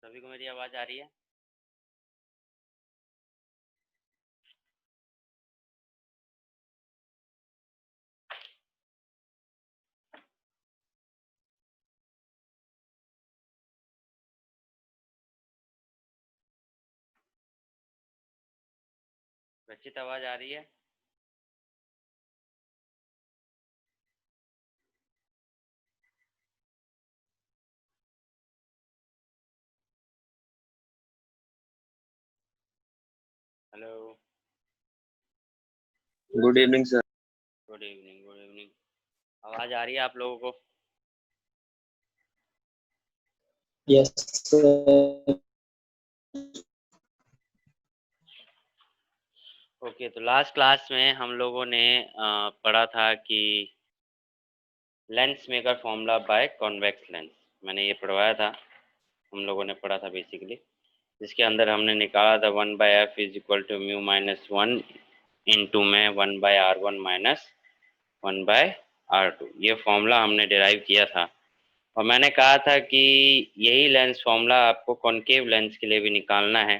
सभी को मेरी आवाज़ आ रही है? रचित आवाज़ आ रही है? Hello. Good evening sir. Good evening, good evening. आवाज़ आ रही है आप लोगों को? Yes sir. ओके, तो लास्ट क्लास में हम लोगों ने पढ़ा था कि lens maker formula by convex lens. मैंने ये पढ़वाया था, हम लोगों ने पढ़ा था बेसिकली, जिसके अंदर हमने निकाला था 1/f is equal to mu minus 1 into में 1/r1 माइनस 1/r2। ये फॉर्मूला हमने डिराइव किया था और मैंने कहा था कि यही लेंस फॉर्मूला आपको कॉनकेव लेंस के लिए भी निकालना है।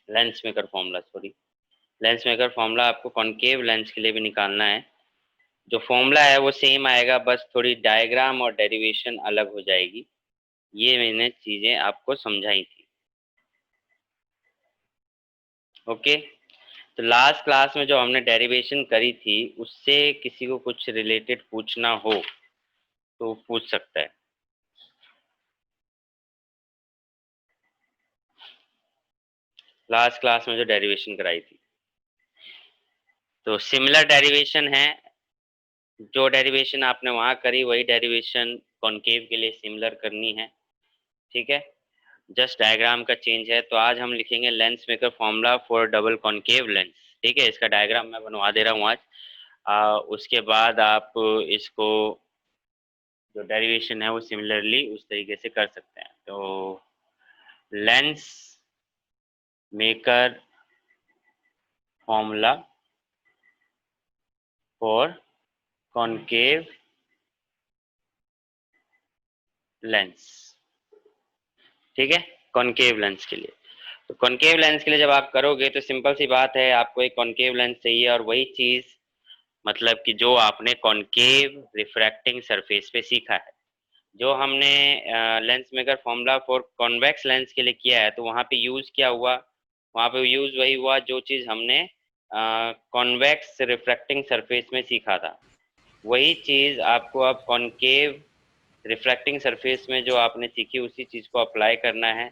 लेंस मेकर फॉर्मूला आपको कॉनकेव लेंस के लिए भी निकालना है। जो फॉर्मूला है वो सेम आएगा, बस थोड़ी डायग्राम और डेरिवेशन अलग हो जाएगी। ये मैंने चीज़ें आपको समझाई थी। ओके, तो लास्ट क्लास में जो हमने डेरिवेशन करी थी उससे किसी को कुछ रिलेटेड पूछना हो तो पूछ सकता है। लास्ट क्लास में जो डेरिवेशन कराई थी, तो सिमिलर डेरिवेशन है। जो डेरिवेशन आपने वहाँ करी वही डेरिवेशन कॉनकेव के लिए सिमिलर करनी है। ठीक है, जस्ट डायग्राम का चेंज है। तो आज हम लिखेंगे lens maker formula for double concave lens. ठीक है, इसका डायग्राम मैं बनवा दे रहा हूँ आज। उसके बाद आप इसको जो डेरिवेशन है वो सिमिलरली उस तरीके से कर सकते हैं। तो lens maker formula for concave lens. ठीक है, कॉनकेव लेंस के लिए। तो कॉनकेव लेंस के लिए जब आप करोगे तो सिंपल सी बात है, आपको एक कॉनकेव लेंस चाहिए और वही चीज़ मतलब कि जो आपने कॉनकेव रिफ्रैक्टिंग सरफेस पे सीखा है। जो हमने lens maker formula for convex lens के लिए किया है, तो वहाँ पे यूज़ क्या हुआ? वहाँ पे यूज़ वही हुआ जो चीज़ हमने कॉन्वेक्स रिफ्रैक्टिंग सरफेस में सीखा था। वही चीज़ आपको अब कॉनकेव रिफ्रैक्टिंग सरफेस में जो आपने सीखी उसी चीज़ को अप्लाई करना है।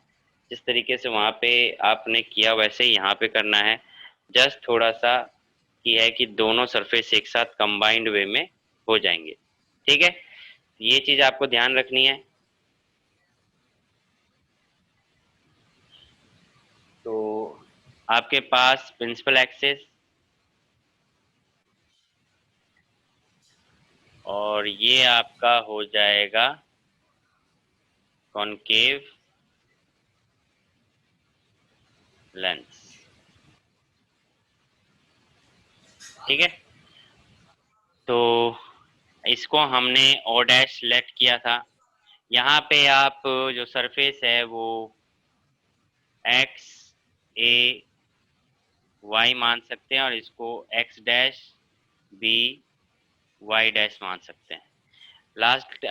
जिस तरीके से वहाँ पे आपने किया वैसे ही यहाँ पे करना है। जस्ट थोड़ा सा कि है कि दोनों सरफेस एक साथ कंबाइंड वे में हो जाएंगे। ठीक है, ये चीज़ आपको ध्यान रखनी है। तो आपके पास प्रिंसिपल एक्सिस और ये आपका हो जाएगा कॉनकेव लेंस। ठीक है, तो इसको हमने ओ डैश सेलेक्ट किया था। यहाँ पे आप जो सरफेस है वो एक्स ए वाई मान सकते हैं और इसको X dash B Y dash मान सकते हैं। लास्ट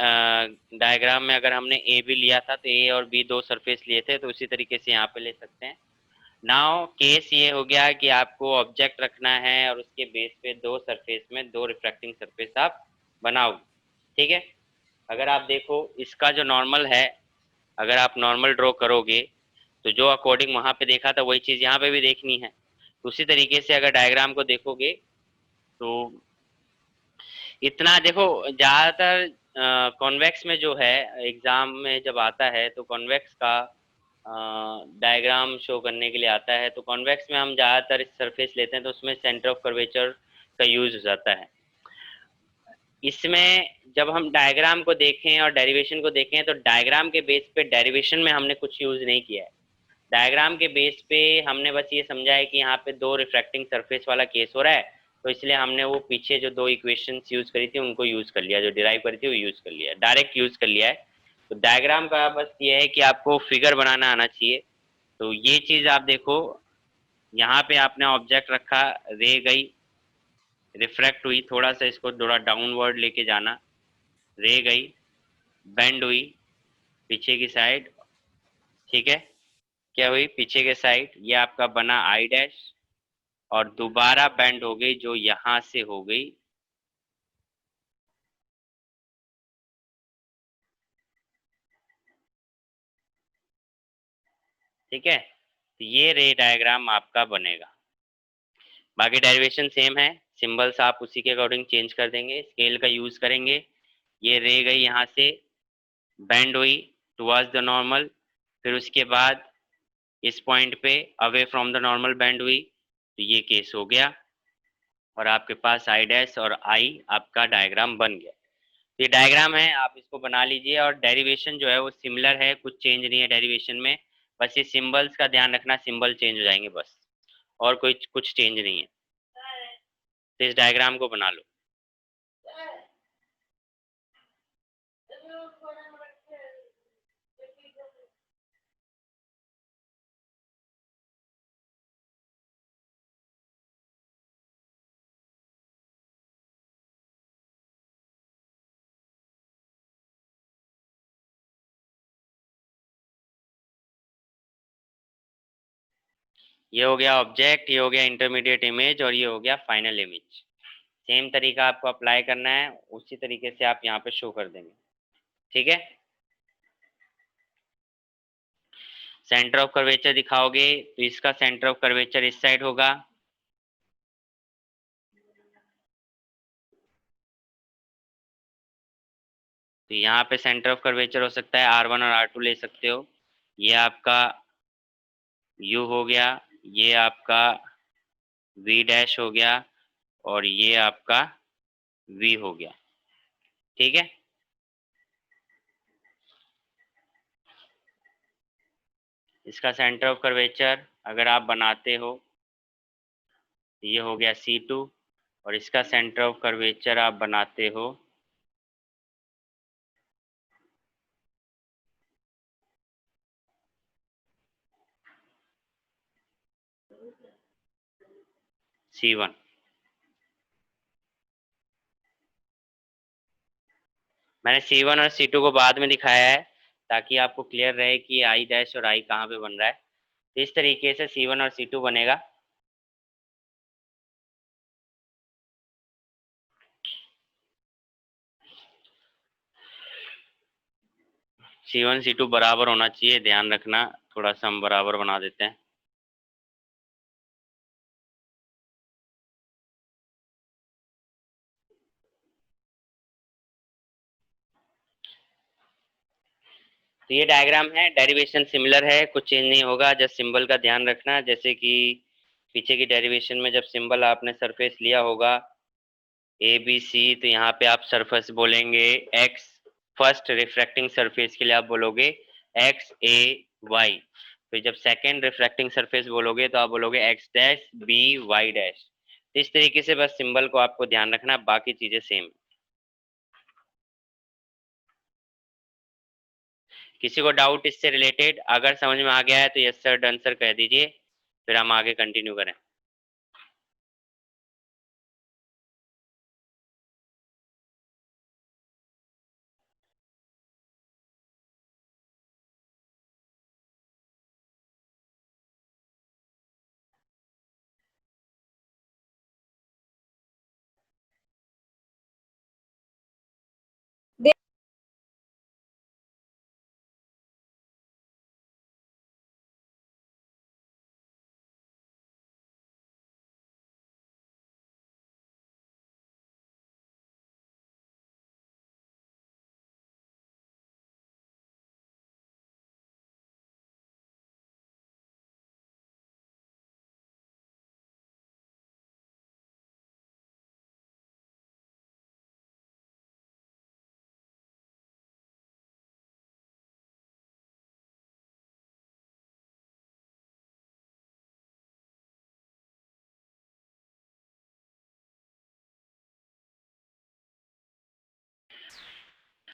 डायग्राम में अगर हमने ए भी लिया था तो ए और बी दो सरफेस लिए थे, तो उसी तरीके से यहाँ पे ले सकते हैं। नाउ केस ये हो गया कि आपको ऑब्जेक्ट रखना है और उसके बेस पे दो सरफेस में दो रिफ्रैक्टिंग सरफेस आप बनाओगे। ठीक है, अगर आप देखो इसका जो नॉर्मल है, अगर आप नॉर्मल ड्रॉ करोगे तो जो अकॉर्डिंग वहाँ पे देखा था वही चीज़ यहाँ पे भी देखनी है। तो उसी तरीके से अगर डायग्राम को देखोगे तो इतना देखो, ज़्यादातर कॉन्वेक्स में जो है एग्ज़ाम में जब आता है तो कॉन्वेक्स का डायग्राम शो करने के लिए आता है। तो कॉन्वेक्स में हम ज़्यादातर सरफेस लेते हैं तो उसमें सेंटर ऑफ कर्वेचर का यूज़ हो जाता है। इसमें जब हम डायग्राम को देखें और डेरिवेशन को देखें तो डायग्राम के बेस पे डेरिवेशन में हमने कुछ यूज़ नहीं किया है। डायग्राम के बेस पे हमने बस ये समझा है कि यहाँ पे दो रिफ्रैक्टिंग सरफेस वाला केस हो रहा है, तो इसलिए हमने वो पीछे जो दो इक्वेशंस यूज़ करी थी उनको यूज़ कर लिया, जो डिराइव करी थी वो यूज़ कर लिया, डायरेक्ट यूज़ कर लिया है। तो डायग्राम का बस ये है कि आपको फिगर बनाना आना चाहिए। तो ये चीज आप देखो, यहाँ पे आपने ऑब्जेक्ट रखा, रे गई, रिफ्रैक्ट हुई, थोड़ा सा इसको थोड़ा डाउनवर्ड लेके जाना, रे गई, बेंड हुई पीछे की साइड, ठीक है, क्या हुई पीछे के साइड, ये आपका बना आई डैश, और दोबारा बेंड हो गई जो यहां से हो गई, ठीक है। तो ये रे डायग्राम आपका बनेगा। बाकी डेरिवेशन सेम है, सिंबल्स आप उसी के अकॉर्डिंग चेंज कर देंगे, स्केल का यूज करेंगे। ये रे गई यहाँ से, बेंड हुई टुवर्ड्स द नॉर्मल, फिर उसके बाद इस पॉइंट पे away from the normal bend हुई, तो ये केस हो गया, और आपके पास आई डैश और आई आपका डायग्राम बन गया। तो ये डायग्राम है, आप इसको बना लीजिए। और डेरिवेशन जो है वो सिमिलर है, कुछ चेंज नहीं है डेरिवेशन में, बस ये सिंबल्स का ध्यान रखना, सिंबल चेंज हो जाएंगे बस, और कोई कुछ चेंज नहीं है। तो इस डायग्राम को बना लो। ये हो गया ऑब्जेक्ट, ये हो गया इंटरमीडिएट इमेज, और ये हो गया फाइनल इमेज। सेम तरीका आपको अप्लाई करना है, उसी तरीके से आप यहाँ पे शो कर देंगे, ठीक है। सेंटर ऑफ कर्वेचर दिखाओगे तो इसका सेंटर ऑफ कर्वेचर इस साइड होगा, तो यहाँ पे सेंटर ऑफ कर्वेचर हो सकता है R1 और R2 ले सकते हो। ये आपका U हो गया, ये आपका V डैश हो गया, और ये आपका V हो गया, ठीक है। इसका सेंटर ऑफ कर्वेचर अगर आप बनाते हो, ये हो गया C2, और इसका सेंटर ऑफ कर्वेचर आप बनाते हो, C1। मैंने C1 और C2 को बाद में दिखाया है, ताकि आपको क्लियर रहे कि आई डैश और आई कहाँ पे बन रहा है। तो इस तरीके से C1 और C2 बनेगा। C1 C2 बराबर होना चाहिए, ध्यान रखना, थोड़ा सा हम बराबर बना देते हैं। तो ये डायग्राम है, डेरिवेशन सिमिलर है, कुछ चेंज नहीं होगा, जस्ट सिंबल का ध्यान रखना। जैसे कि पीछे की डेरिवेशन में जब सिंबल आपने सरफेस लिया होगा ए बी सी, तो यहाँ पे आप सरफेस बोलेंगे एक्स, फर्स्ट रिफ्रैक्टिंग सरफेस के लिए आप बोलोगे एक्स ए वाई, फिर जब सेकेंड रिफ्रैक्टिंग सरफेस बोलोगे तो आप बोलोगे X dash B Y dash. इस तरीके से बस सिंबल को आपको ध्यान रखना, बाकी चीजें सेम। किसी को डाउट इससे रिलेटेड अगर समझ में आ गया है तो यस सर डन सर कह दीजिए, फिर हम आगे कंटिन्यू करें।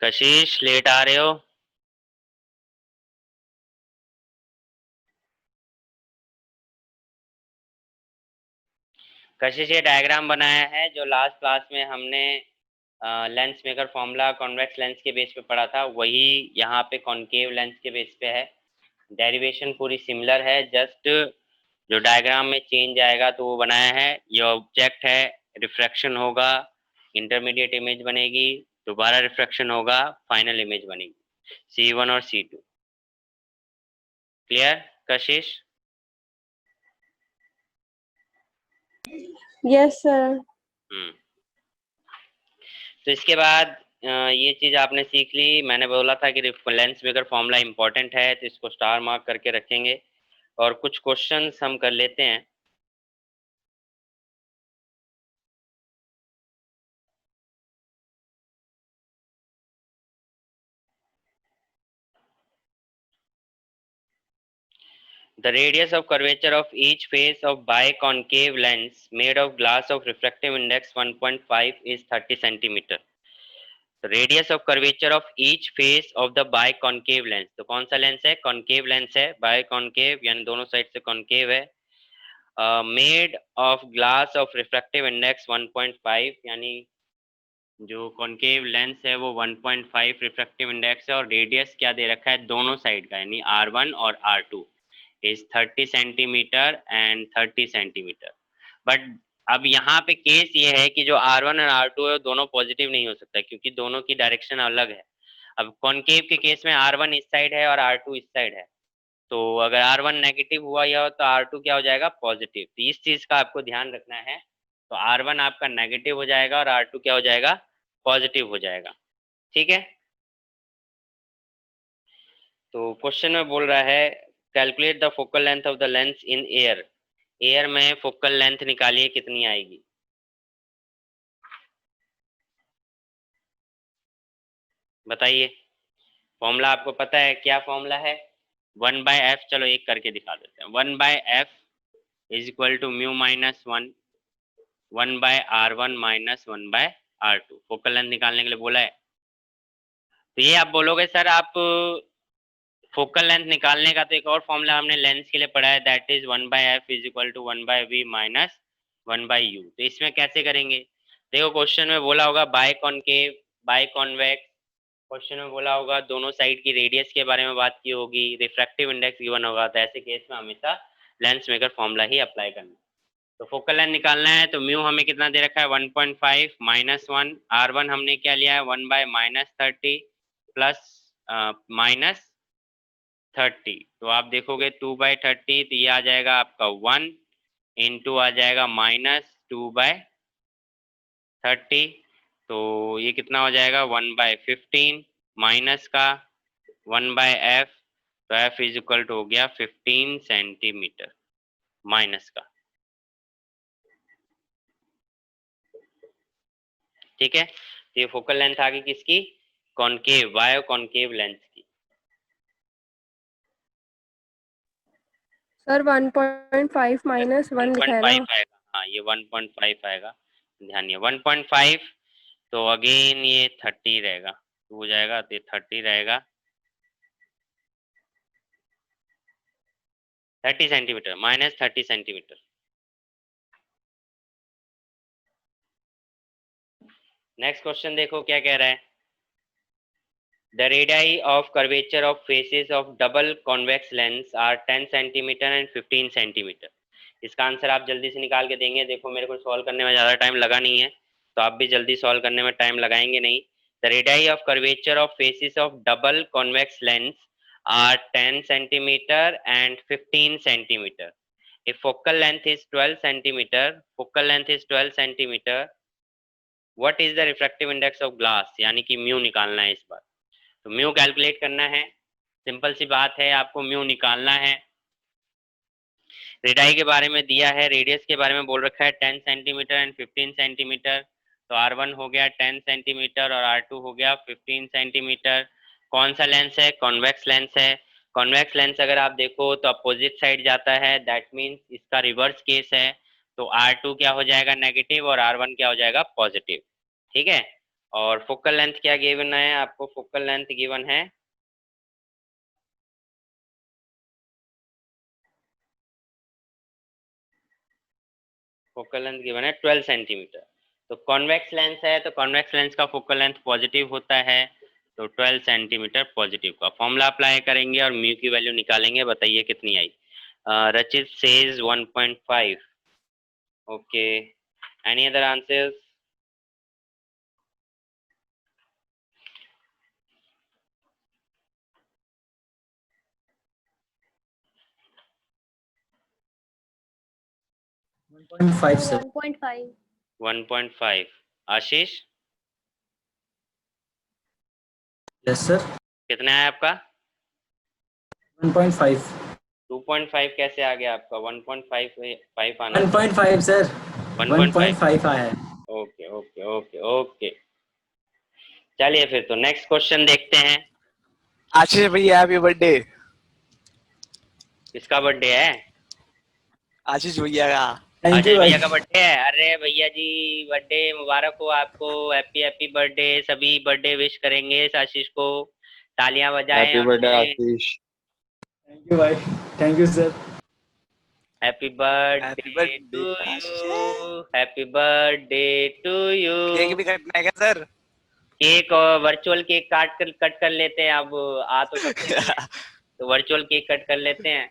कशिश लेट आ रहे हो? कशिश ये डायग्राम बनाया है जो लास्ट क्लास में हमने lens maker formula convex lens के बेस पे पढ़ा था, वही यहाँ पे कॉनकेव लेंस के बेस पे है। डेरिवेशन पूरी सिमिलर है, जस्ट जो डायग्राम में चेंज आएगा तो वो बनाया है। ये ऑब्जेक्ट है, रिफ्रैक्शन होगा, इंटरमीडिएट इमेज बनेगी, दोबारा रिफ्रैक्शन होगा, फाइनल इमेज बनेगी, C1 और C2। क्लियर कशिश? Yes sir. तो इसके बाद ये चीज आपने सीख ली। मैंने बोला था कि लेंस मेकर फॉर्मूला इंपॉर्टेंट है, तो इसको स्टार मार्क करके रखेंगे और कुछ क्वेश्चंस हम कर लेते हैं। The radius of curvature of each face of biconcave lens made of glass of refractive index 1.5 is 30 centimeter. The radius of curvature of each face of the biconcave lens, तो कौन सा लेंस है? Concave lens है, biconcave यानी दोनों side से concave है। Made of glass of refractive index 1.5, यानी जो कॉनकेव लेंस है वो 1.5 रिफ्रैक्टिव इंडेक्स है, और रेडियस क्या दे रखा है दोनों साइड का, यानी R1 और R2 is 30 centimetre and 30 centimetre. But अब यहाँ पे केस ये है कि जो R1 और R2 है दोनों पॉजिटिव नहीं हो सकता, क्योंकि दोनों की डायरेक्शन अलग है। अब कॉनकेव के केस में R1 इस साइड है और R2 इस साइड है, तो अगर R1 नेगेटिव हुआ या तो R2 क्या हो जाएगा? पॉजिटिव। तो इस चीज का आपको ध्यान रखना है। तो R1 आपका नेगेटिव हो जाएगा और R2 क्या हो जाएगा? पॉजिटिव हो जाएगा। ठीक है, तो क्वेश्चन में बोल रहा है calculate the focal length of the lens in air. Air में फोकल लेंथ निकालिए, कितनी आएगी? बताइए। फॉर्मूला आपको पता है, क्या फॉर्मूला है? 1/f। चलो एक करके दिखा देते हैं। 1/f is equal to mu minus 1/r1 minus 1/r2। Focal length निकालने के लिए बोला है। तो ये आप बोलोगे सर आप फोकल लेंथ निकालने का तो एक और फॉर्मूला हमने लेंस के लिए पढ़ा है, that is 1/f is equal to 1/v minus 1/u। तो इसमें कैसे करेंगे? देखो क्वेश्चन में बोला होगा by concave, by convex, question में बोला होगा दोनों साइड की रेडियस के बारे में बात की होगी, रिफ्रैक्टिव इंडेक्स गिवन होगा, तो ऐसे केस में हमेशा लेंस मेकर फॉर्मूला ही अप्लाई करना। तो फोकल लेंथ निकालना है तो म्यू हमें कितना दे रखा है? 1.5 माइनस 1। R1 हमने क्या लिया है? 1/-30 प्लस माइनस 30। तो आप देखोगे 2/30, तो ये आ जाएगा आपका 1 इंटू आ जाएगा -2/30। तो ये कितना हो जाएगा? 1/15 माइनस का 1/f, तो f इज इक्वल टू हो गया 15 सेंटीमीटर माइनस का। ठीक है, तो ये फोकल लेंथ आ गई किसकी? कॉनकेव, बायो कॉनकेव लेंस की। सर 1.5 माइनस 1 लिखा है ना? 1.5 आएगा, हाँ ये 1.5 आएगा, ध्यान ये 1.5। तो अगेन ये 30 रहेगा, तो हो जाएगा, तो 30 रहेगा, 30 centimetre minus 30 centimetre. Next question देखो क्या कह रहा है। The radii of curvature of faces of double convex lens are 10 centimeter and 15 centimeter। इसका आंसर आप जल्दी से निकाल के देंगे। देखो मेरे को सॉल्व करने में ज़्यादा टाइम लगा नहीं है, तो आप भी जल्दी सॉल्व करने में टाइम लगाएंगे नहीं। The radii of curvature of faces of double convex lens are 10 centimeter and 15 centimeter. If focal length is 12 centimeter, focal length is 12 centimeter, what is the refractive index of glass? यानी कि mu निकालना है इस बार। तो mu calculate करना है, simple सी बात है, आपको म्यू निकालना है। रेडाई के बारे में दिया है, रेडियस के बारे में बोल रखा है 10 सेंटीमीटर एंड 15 सेंटीमीटर। तो R1 हो गया 10 सेंटीमीटर और R2 हो गया 15 सेंटीमीटर। कौन सा लेंस है? कॉन्वेक्स लेंस है। कॉन्वेक्स लेंस अगर आप देखो तो अपोजिट साइड जाता है, दैट मीन्स इसका रिवर्स केस है। तो R2 क्या हो जाएगा? नेगेटिव, और R1 क्या हो जाएगा? पॉजिटिव। ठीक है, और फोकल लेंथ क्या गिवन है आपको? फोकल लेंथ गिवन है फोकल लेंथ गिवन है 12 सेंटीमीटर। तो कॉन्वेक्स लेंस है तो कॉन्वेक्स लेंस का फोकल लेंथ पॉजिटिव होता है, तो 12 सेंटीमीटर पॉजिटिव का फॉर्मूला अप्लाई करेंगे और म्यू की वैल्यू निकालेंगे। बताइए कितनी आई। रचित says 1.5। Okay, any other answers? Point five, sir. 1.5. 1.5। आशीष Yes, sir. कितना है आपका? 1.5. 2.5 कैसे आ गया आपका? 1.5 आना 1.5, sir. 1.5। 1.5 आया है। ओके ओके ओके ओके, चलिए फिर तो नेक्स्ट क्वेश्चन देखते हैं। आशीष भैया हैप्पी बर्थडे। किसका बर्थडे है? आशीष भैया का। थैंक आशीष यू भाई। भैया का बर्थडे है। अरे भैया जी बर्थडे मुबारक हो आपको, हैप्पी हैप्पी बर्थडे। सभी बर्थडे विश करेंगे इस आशीष को, तालियां बजाएं हैप्पी बर्थडे हमने। आशीष। थैंक यू भाई। Thank you sir. Happy happy birthday birthday to Ashish. You, happy birthday to you. Cake भी कटना है क्या सर? केक और वर्चुअल केक कट कर लेते हैं। अब आ तो सकते नहीं है, तो वर्चुअल केक कट कर लेते हैं,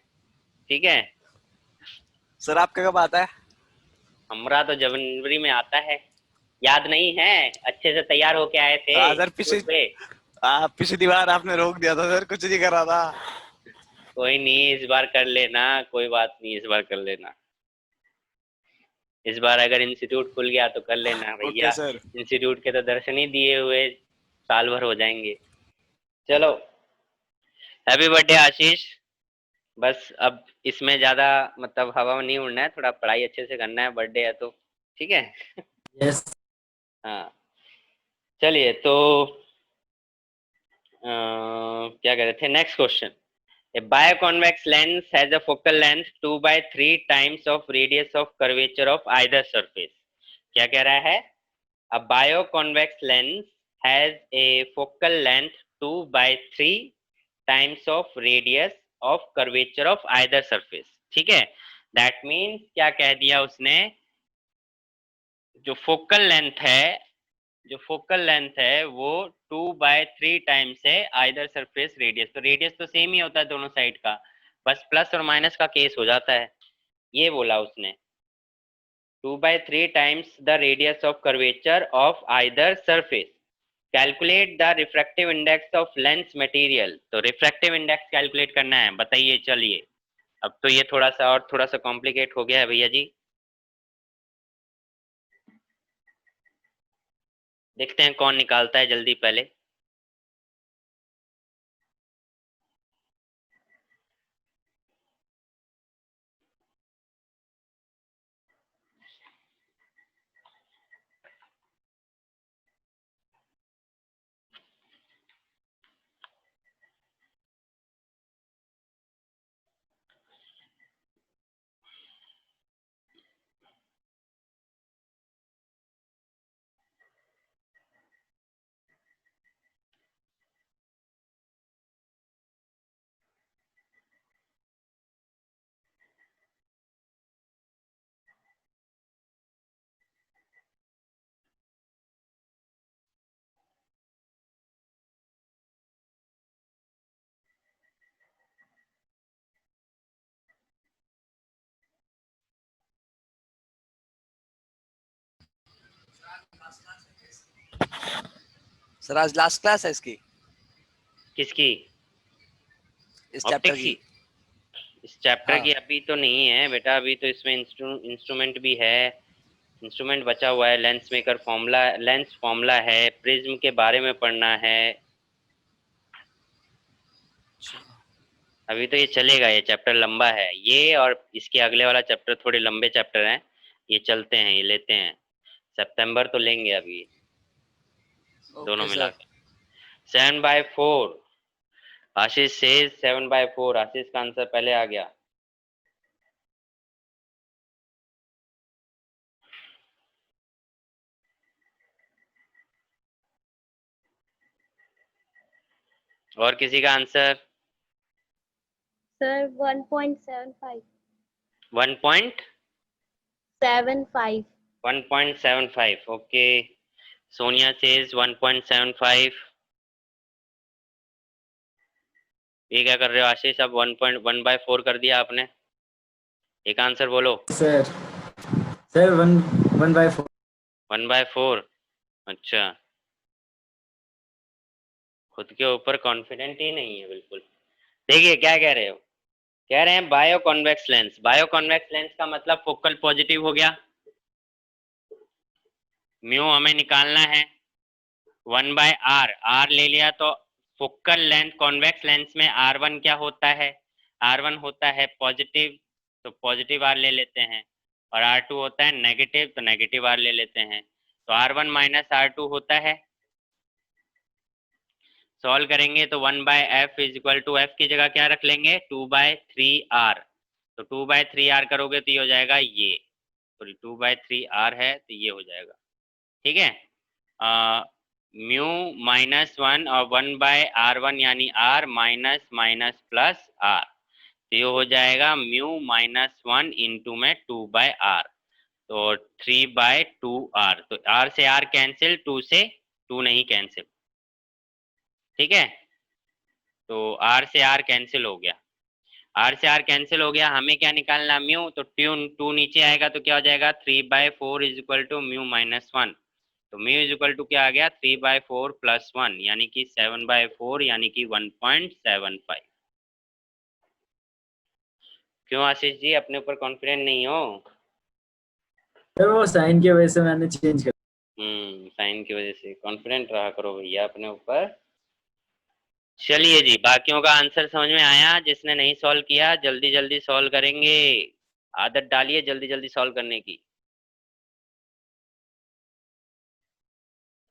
ठीक है। सर आपका कब आता है? हमारा तो जनवरी में आता है, याद नहीं है? अच्छे से तैयार होके आए थे सर स्कूल पे। पिछली बार आपने रोक दिया था सर, कुछ नहीं करा था। कोई नहीं, इस बार कर लेना, कोई बात नहीं, इस बार कर लेना। इस बार अगर इंस्टीट्यूट खुल गया तो कर लेना ओके भैया। सर। इंस्टीट्यूट के तो दर्शन ही दिए हुए साल भर हो जाएंगे। चलो, हैप्पी बर्थडे आशीष। बस अब इसमें ज्यादा मतलब हवा में नहीं उड़ना है, थोड़ा पढ़ाई अच्छे से करना है, बर्थडे है तो, ठीक है। यस। हाँ, चलिए तो क्या कह रहे थे, next question. A bioconvex lens has a focal length 2 by 3 times of radius of curvature of either surface। क्या कह रहा है? A bioconvex lens has a focal length 2 by 3 times of radius of curvature of either surface। ठीक है, that means क्या कह दिया उसने, जो फोकल लेंथ है, जो फोकल लेंथ है वो 2/3 टाइम्स है आइदर सरफेस रेडियस। तो रेडियस तो सेम ही होता है दोनों साइड का, बस प्लस और माइनस का केस हो जाता है, ये बोला उसने। 2/3 times the radius of curvature of either surface. Calculate the refractive index of lens material. तो रिफ्रैक्टिव इंडेक्स कैलकुलेट करना है, बताइए। चलिए, अब तो ये थोड़ा सा कॉम्प्लिकेट हो गया है भैया जी। देखते हैं कौन निकालता है जल्दी पहले। सर आज लास्ट क्लास है इसकी, किसकी? इस चैप्टर ऑप्टिक्स की। की? इस चैप्टर हाँ। की अभी तो नहीं है बेटा, अभी तो इसमें इंस्ट्रूमेंट भी है, इंस्ट्रूमेंट बचा हुआ है, lens maker formula, lens formula है, प्रिज्म के बारे में पढ़ना है। अभी तो ये चलेगा, ये चैप्टर लंबा है ये, और इसके अगले वाला चैप्टर थोड़े लंबे चैप्टर हैं, ये चलते हैं, ये लेते हैं। सितंबर तो लेंगे अभी दोनों ओके मिला सर। के। 7/4। आशीष से 7/4। आशीष का आंसर पहले आ गया। और किसी का answer? Sir, 1.75. 1 point 1.75. 1.75. Okay. Sonia says 1.75. ये क्या कर रहे हो आशीष? अब 1.1/4 कर दिया आपने। एक आंसर बोलो। Sir sir 1/4। 1/4। अच्छा, खुद के ऊपर कॉन्फिडेंट ही नहीं है बिल्कुल। देखिए क्या कह रहे हो, कह रहे हैं bio convex lens. Bio convex lens का मतलब फोकल पॉजिटिव हो गया। म्यू हमें निकालना है 1/r। r ले लिया तो फोकल लेंथ कॉन्वेक्स लेंस में r1 क्या होता है? r1 होता है पॉजिटिव, तो पॉजिटिव r ले लेते हैं। और r2 होता है नेगेटिव, तो नेगेटिव r ले लेते हैं। तो r1 माइनस r2 होता है। सॉल्व करेंगे तो 1/f is equal to f की जगह क्या रख लेंगे? 2/3r। तो 2/3r करोगे तो ये हो जाएगा ये, सॉरी 2/3r है तो ये हो जाएगा। ठीक है, म्यू -1 और 1/r1 यानी r minus minus plus r, तो ये हो जाएगा म्यू -1 इंटू में 2/r, तो 3/2r। तो r से r कैंसिल, 2 से 2 नहीं कैंसिल। ठीक है, तो r से r कैंसिल हो गया। r से r कैंसिल हो गया, हमें क्या निकालना? म्यू। तो 2 नीचे आएगा तो क्या हो जाएगा? 3/4 इज इक्वल टू म्यू -1। तो म्यू इज इक्वल टू क्या आ गया? 3/4 प्लस 1 यानी कि 7/4 यानी कि 1.75। क्यों आशीष जी, अपने ऊपर कॉन्फिडेंट नहीं हो? सर वो साइन की वजह से मैंने चेंज कर। साइन की वजह से कॉन्फिडेंट रहा करो भैया अपने ऊपर। चलिए जी, बाकियों का आंसर समझ में आया? जिसने नहीं सॉल्व किया जल्दी जल्दी सॉल्व करेंगे, आदत डालिए जल्दी जल्दी सॉल्व करने की।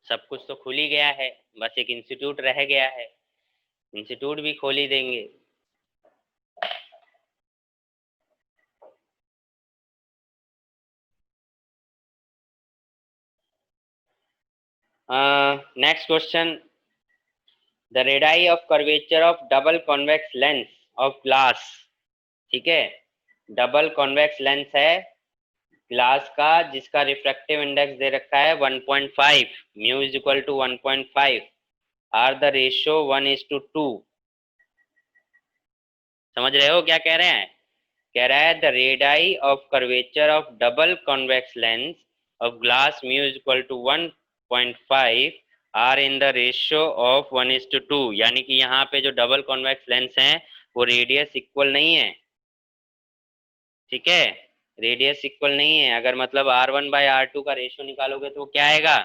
सब कुछ तो खुल ही गया है, बस एक इंस्टीट्यूट रह गया है, इंस्टीट्यूट भी खोल ही देंगे। Next question, the radii of curvature of double convex lens of glass. ठीक है, डबल कॉन्वेक्स लेंस है ग्लास का जिसका रिफ्रैक्टिव इंडेक्स दे रखा है 1.5, mu is equal to 1.5, are the ratio 1:2। समझ रहे हो क्या कह रहे हैं? कह रहा है the radii of curvature of double convex lens of glass mu is equal to 1.5 are in the ratio of 1:2। यानी कि यहाँ पे जो डबल कॉन्वेक्स लेंस हैं वो रेडियस इक्वल नहीं है। ठीक है, रेडियस इक्वल नहीं है। अगर मतलब r1/r2 का रेशियो निकालोगे तो क्या आएगा?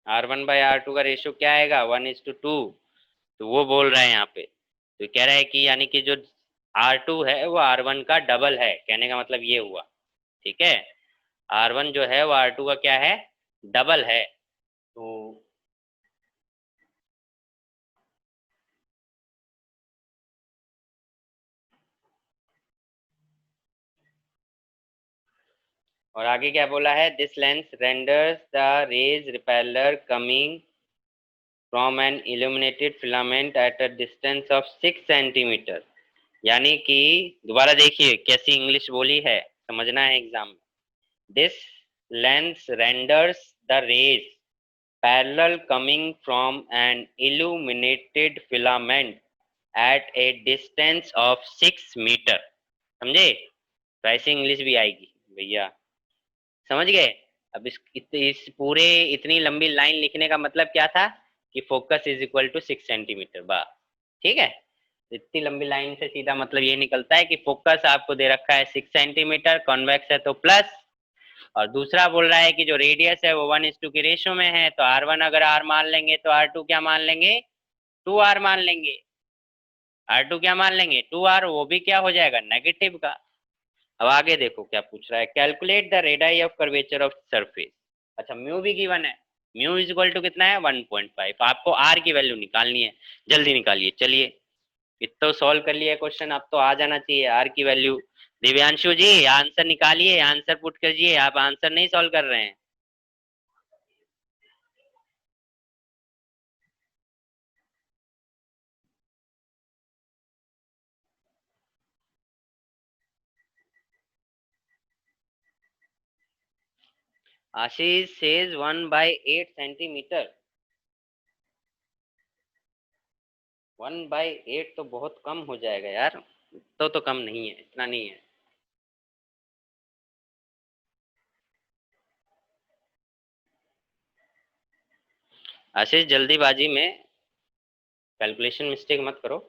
r1/r2 का रेशियो क्या आएगा? 1:2। तो वो बोल रहा है यहाँ पे, तो कह रहा है कि यानी कि जो R2 है वो R1 का डबल है, कहने का मतलब ये हुआ। ठीक है, R1 जो है वो R2 का क्या है? डबल है। तो और आगे क्या बोला है? This lens renders the rays parallel coming from an illuminated filament at a distance of 6 centimetre. यानी कि दोबारा देखिए कैसी इंग्लिश बोली है, समझना है एग्जाम में। This lens renders the rays parallel coming from an illuminated filament at a distance of 6 metre. समझे? तो ऐसी इंग्लिश भी आएगी भैया, समझ गए? अब इस पूरे इतनी लंबी लाइन लिखने का मतलब क्या था कि focus is equal to 6 centimetre बा। ठीक है, इतनी लंबी लाइन से सीधा मतलब ये निकलता है कि फोकस आपको दे रखा है 6 सेंटीमीटर, कॉन्वेक्स है तो प्लस, और दूसरा बोल रहा है कि जो रेडियस है वो 1:2 के रेशियो में है। तो R1 अगर R मान लेंगे तो R2 क्या मान लेंगे? 2R मान लेंगे। R2 क्या मान लेंगे? 2R, वो भी क्या हो जाएगा? नेगेटिव का। अब आगे देखो क्या पूछ रहा है, calculate the radii of curvature of surface. अच्छा, म्यू भी गिवन है, म्यू इज इक्वल टू कितना है? 1.5। आपको R की वैल्यू निकालनी है, जल्दी निकालिए। चलिए, इतना तो सॉल्व कर लिया क्वेश्चन, अब तो आ जाना चाहिए R की वैल्यू। दिव्यांशु जी आंसर निकालिए, आंसर पुट कीजिए। आप आंसर नहीं सॉल्व कर रहे हैं। आशीष सेज 1/8 सेंटीमीटर। 1/8 तो बहुत कम हो जाएगा यार, तो कम नहीं है, इतना नहीं है। आशीष जल्दीबाजी में कैलकुलेशन मिस्टेक मत करो।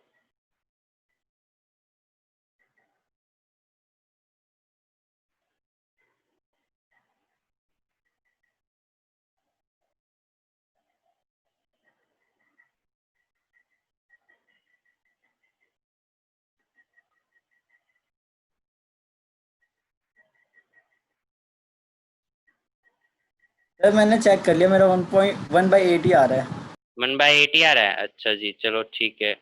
सर मैंने चेक कर लिया, मेरा 1.1/8 ही आ रहा है। 1/8 ही आ रहा है, अच्छा जी, चलो ठीक है।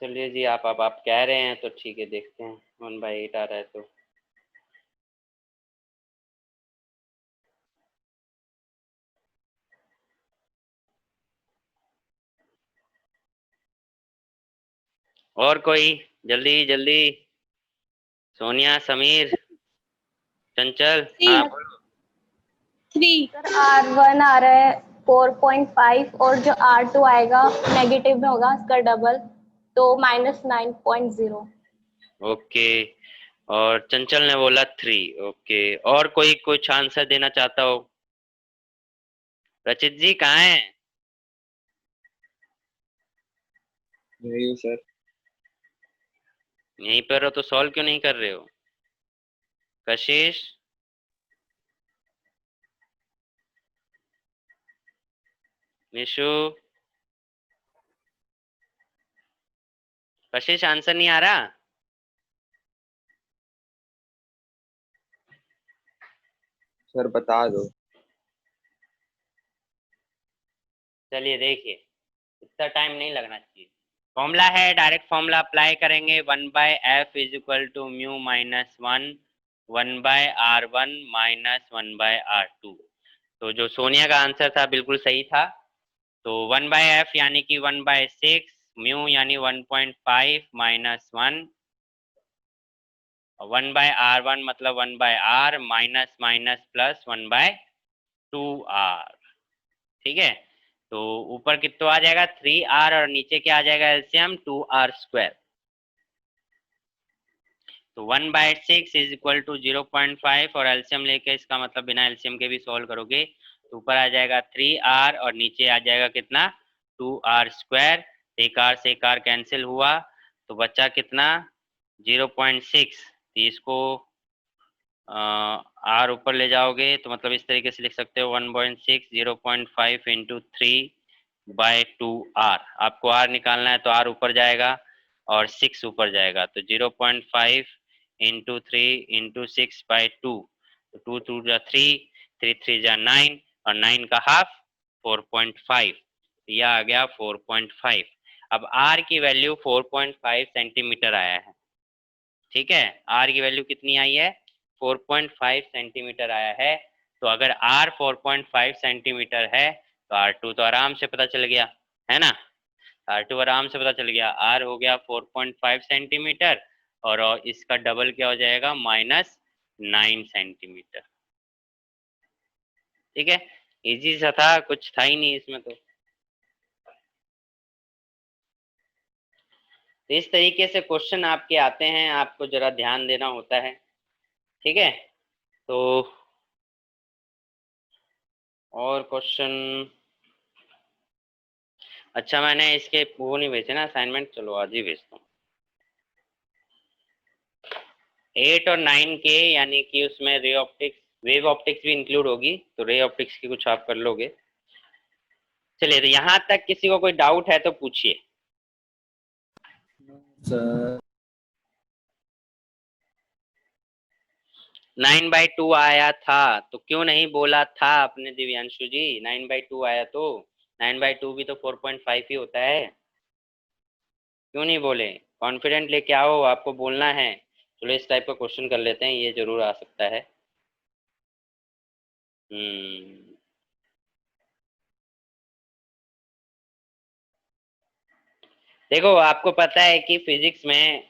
चलिए जी, आप कह रहे हैं तो ठीक है, देखते हैं 1/8 आ रहा है तो। और कोई, जल्दी जल्दी। सोनिया, समीर, चंचल, हाँ बोलो। 3 सर, R1 आ रहा है 4.5 और जो R2 आएगा नेगेटिव में होगा इसका डबल, तो -9.0। ओके, और चंचल ने बोला 3। ओके, और कोई कुछ आंसर देना चाहता हो? रचित जी कहाँ हैं? नहीं सर। यहीं पर हो तो सॉल्व क्यों नहीं कर रहे हो? कशिश, निशु, कशिश आंसर नहीं आ रहा? सर बता दो। चलिए देखिए, इतना टाइम नहीं लगना चाहिए। फॉर्मूला है, डायरेक्ट फॉर्मूला अप्लाई करेंगे। 1/f is equal to mu minus 1 minus 1/r2। तो जो सोनिया का आंसर था बिल्कुल सही था। तो 1/f यानी कि 1/6, म्यू यानी 1.5 माइनस 1, 1/r1 मतलब 1/r, minus minus plus 1/2r। ठीक है, तो ऊपर कितना आ जाएगा 3r और नीचे क्या आ जाएगा एलसीएम 2r²। तो 1/6 इज इक्वल टू 0.5 और एलसीएम लेके इसका मतलब बिना एलसीएम के भी सॉल्व करोगे तो ऊपर आ जाएगा 3r और नीचे आ जाएगा कितना 2r²। एक r से एक r कैंसिल हुआ तो बच्चा कितना 0.6। तो इसको r ऊपर ले जाओगे तो मतलब इस तरीके से लिख सकते हो 1.6 0.5 इंटू 3/2r। आपको r निकालना है तो r ऊपर जाएगा और 6 ऊपर जाएगा, तो 0.5 इंटू 3 इंटू 6/2, तो 2 2 जा 3, 3 3 जा 9 और 9 का हाफ 4.5, यह आ गया 4.5। अब r की वैल्यू 4.5 सेंटीमीटर आया है। ठीक है, r की वैल्यू कितनी आई है 4.5 सेंटीमीटर आया है। तो अगर r 4.5 सेंटीमीटर है तो r2 तो आराम से पता चल गया है ना। r2 आराम से पता चल गया, r हो गया 4.5 सेंटीमीटर और इसका डबल क्या हो जाएगा -9 सेंटीमीटर। ठीक है, इजी सा था, कुछ था ही नहीं इसमें। तो इस तरीके से क्वेश्चन आपके आते हैं, आपको जरा ध्यान देना होता है। ठीक है, तो और क्वेश्चन, अच्छा मैंने इसके वो नहीं भेजे ना असाइनमेंट, चलो आज ही भेजता हूँ। 8 और 9 के यानी कि उसमें रे ऑप्टिक्स वेव ऑप्टिक्स भी इंक्लूड होगी, तो रे ऑप्टिक्स की कुछ आप कर लोगे। चलिए, तो यहाँ तक किसी को कोई डाउट है तो पूछिए। सर 9/2 आया था तो क्यों नहीं बोला था अपने दिव्यांशु जी? 9/2 आया तो 9/2 भी तो 4.5 ही होता है, क्यों नहीं बोले? कॉन्फिडेंट लेके आओ, आपको बोलना है। चलो इस टाइप का क्वेश्चन कर लेते हैं, ये जरूर आ सकता है। देखो, आपको पता है कि फिजिक्स में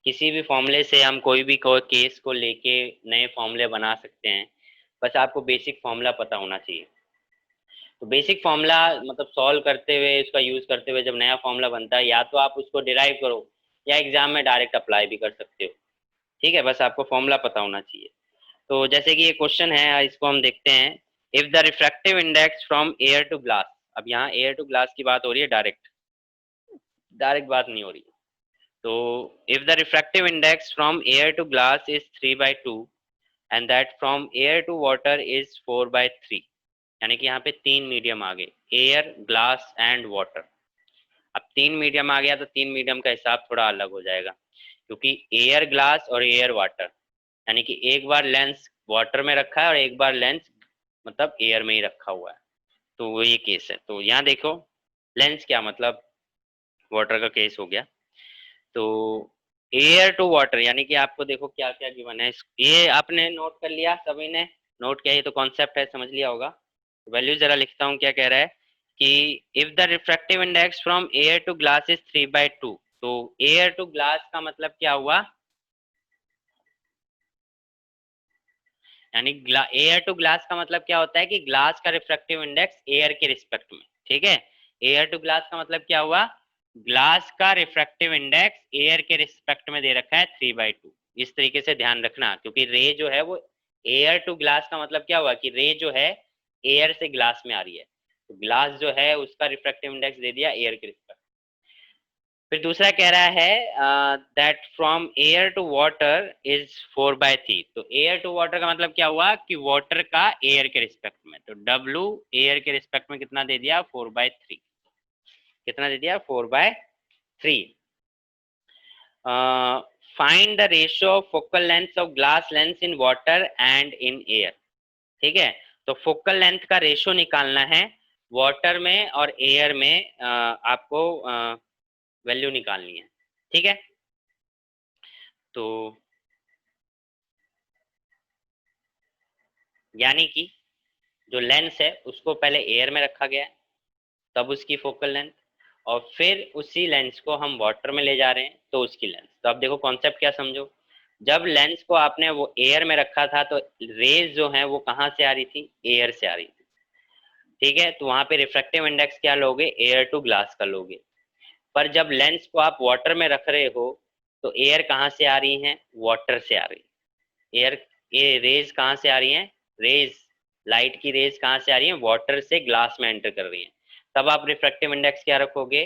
किसी भी फॉर्मूले से हम कोई भी केस को लेके नए फॉर्मूले बना सकते हैं। बस आपको बेसिक फॉर्मूला पता होना चाहिए। तो बेसिक फॉर्मूला मतलब सॉल्व करते हुए, इसका यूज करते हुए जब नया फॉर्मूला बनता है, या तो आप उसको डिराइव करो या एग्जाम में डायरेक्ट अप्लाई भी कर सकते हो। ठीक है, बस आपको फॉर्मूला पता होना चाहिए। तो जैसे कि ये क्वेश्चन है, इसको हम देखते हैं। If the refractive index from air to glass, अब यहाँ एयर टू ग्लास की बात हो रही है, डायरेक्ट बात नहीं हो रही। तो if the refractive index from air to glass is 3/2 and that from air to water is 4/3, यानी कि यहाँ पे 3 मीडियम आ गए, एयर, ग्लास एंड वाटर। अब 3 मीडियम आ गया तो 3 मीडियम का हिसाब थोड़ा अलग हो जाएगा, क्योंकि एयर ग्लास और एयर वाटर, यानी कि एक बार लेंस वाटर में रखा है और एक बार लेंस मतलब एयर में ही रखा हुआ है, तो वो ये केस है। तो यहाँ देखो लेंस क्या मतलब वाटर का केस हो गया। तो एयर टू वाटर, यानी कि आपको देखो क्या क्या गिवन है, ये आपने नोट कर लिया, सभी ने नोट किया, ये तो कॉन्सेप्ट है, समझ लिया होगा। वैल्यू जरा लिखता हूँ, क्या कह रहा है कि if the refractive index from air to glass is 3/2, तो एयर टू ग्लास का मतलब क्या हुआ, यानी एयर टू ग्लास का मतलब क्या होता है कि ग्लास का रिफ्रैक्टिव इंडेक्स एयर के रिस्पेक्ट में। ठीक है, एयर टू ग्लास का मतलब क्या हुआ, ग्लास का रिफ्रैक्टिव इंडेक्स एयर के रिस्पेक्ट में दे रखा है 3/2। इस तरीके से ध्यान रखना, क्योंकि रे जो है वो एयर टू ग्लास का मतलब क्या हुआ कि रे जो है एयर से ग्लास में आ रही है, तो ग्लास जो है उसका रिफ्रैक्टिव इंडेक्स दे दिया एयर के रिस्पेक्ट। फिर दूसरा कह रहा है that from air to water is 4/3, तो एयर टू वाटर का मतलब क्या हुआ कि वाटर का एयर के रिस्पेक्ट में, तो W एयर के रिस्पेक्ट में कितना दे दिया 4/3, कितना दे दिया 4/3। Find the ratio of focal length of glass lens in water and in air. ठीक है, तो फोकल लेंथ का रेशियो निकालना है वाटर में और एयर में, आपको वैल्यू निकालनी है। ठीक है, तो यानी कि जो लेंस है उसको पहले एयर में रखा गया है, तब उसकी फोकल लेंथ, और फिर उसी लेंस को हम वाटर में ले जा रहे हैं तो उसकी लेंथ। तो अब देखो कॉन्सेप्ट क्या समझो, जब लेंस को आपने वो एयर में रखा था तो रेज जो है वो कहाँ से आ रही थी, एयर से आ रही थी। ठीक है, तो वहां पे रिफ्रैक्टिव इंडेक्स क्या लोगे, एयर टू ग्लास का लोगे। पर जब लेंस को आप वाटर में रख रहे हो तो एयर कहाँ से आ रही है, वाटर से आ रही है। एयर, ये रेज कहाँ से आ रही है, रेज, लाइट की रेज कहाँ से आ रही है, वाटर से ग्लास में एंटर कर रही है, तब आप रिफ्रैक्टिव इंडेक्स क्या रखोगे,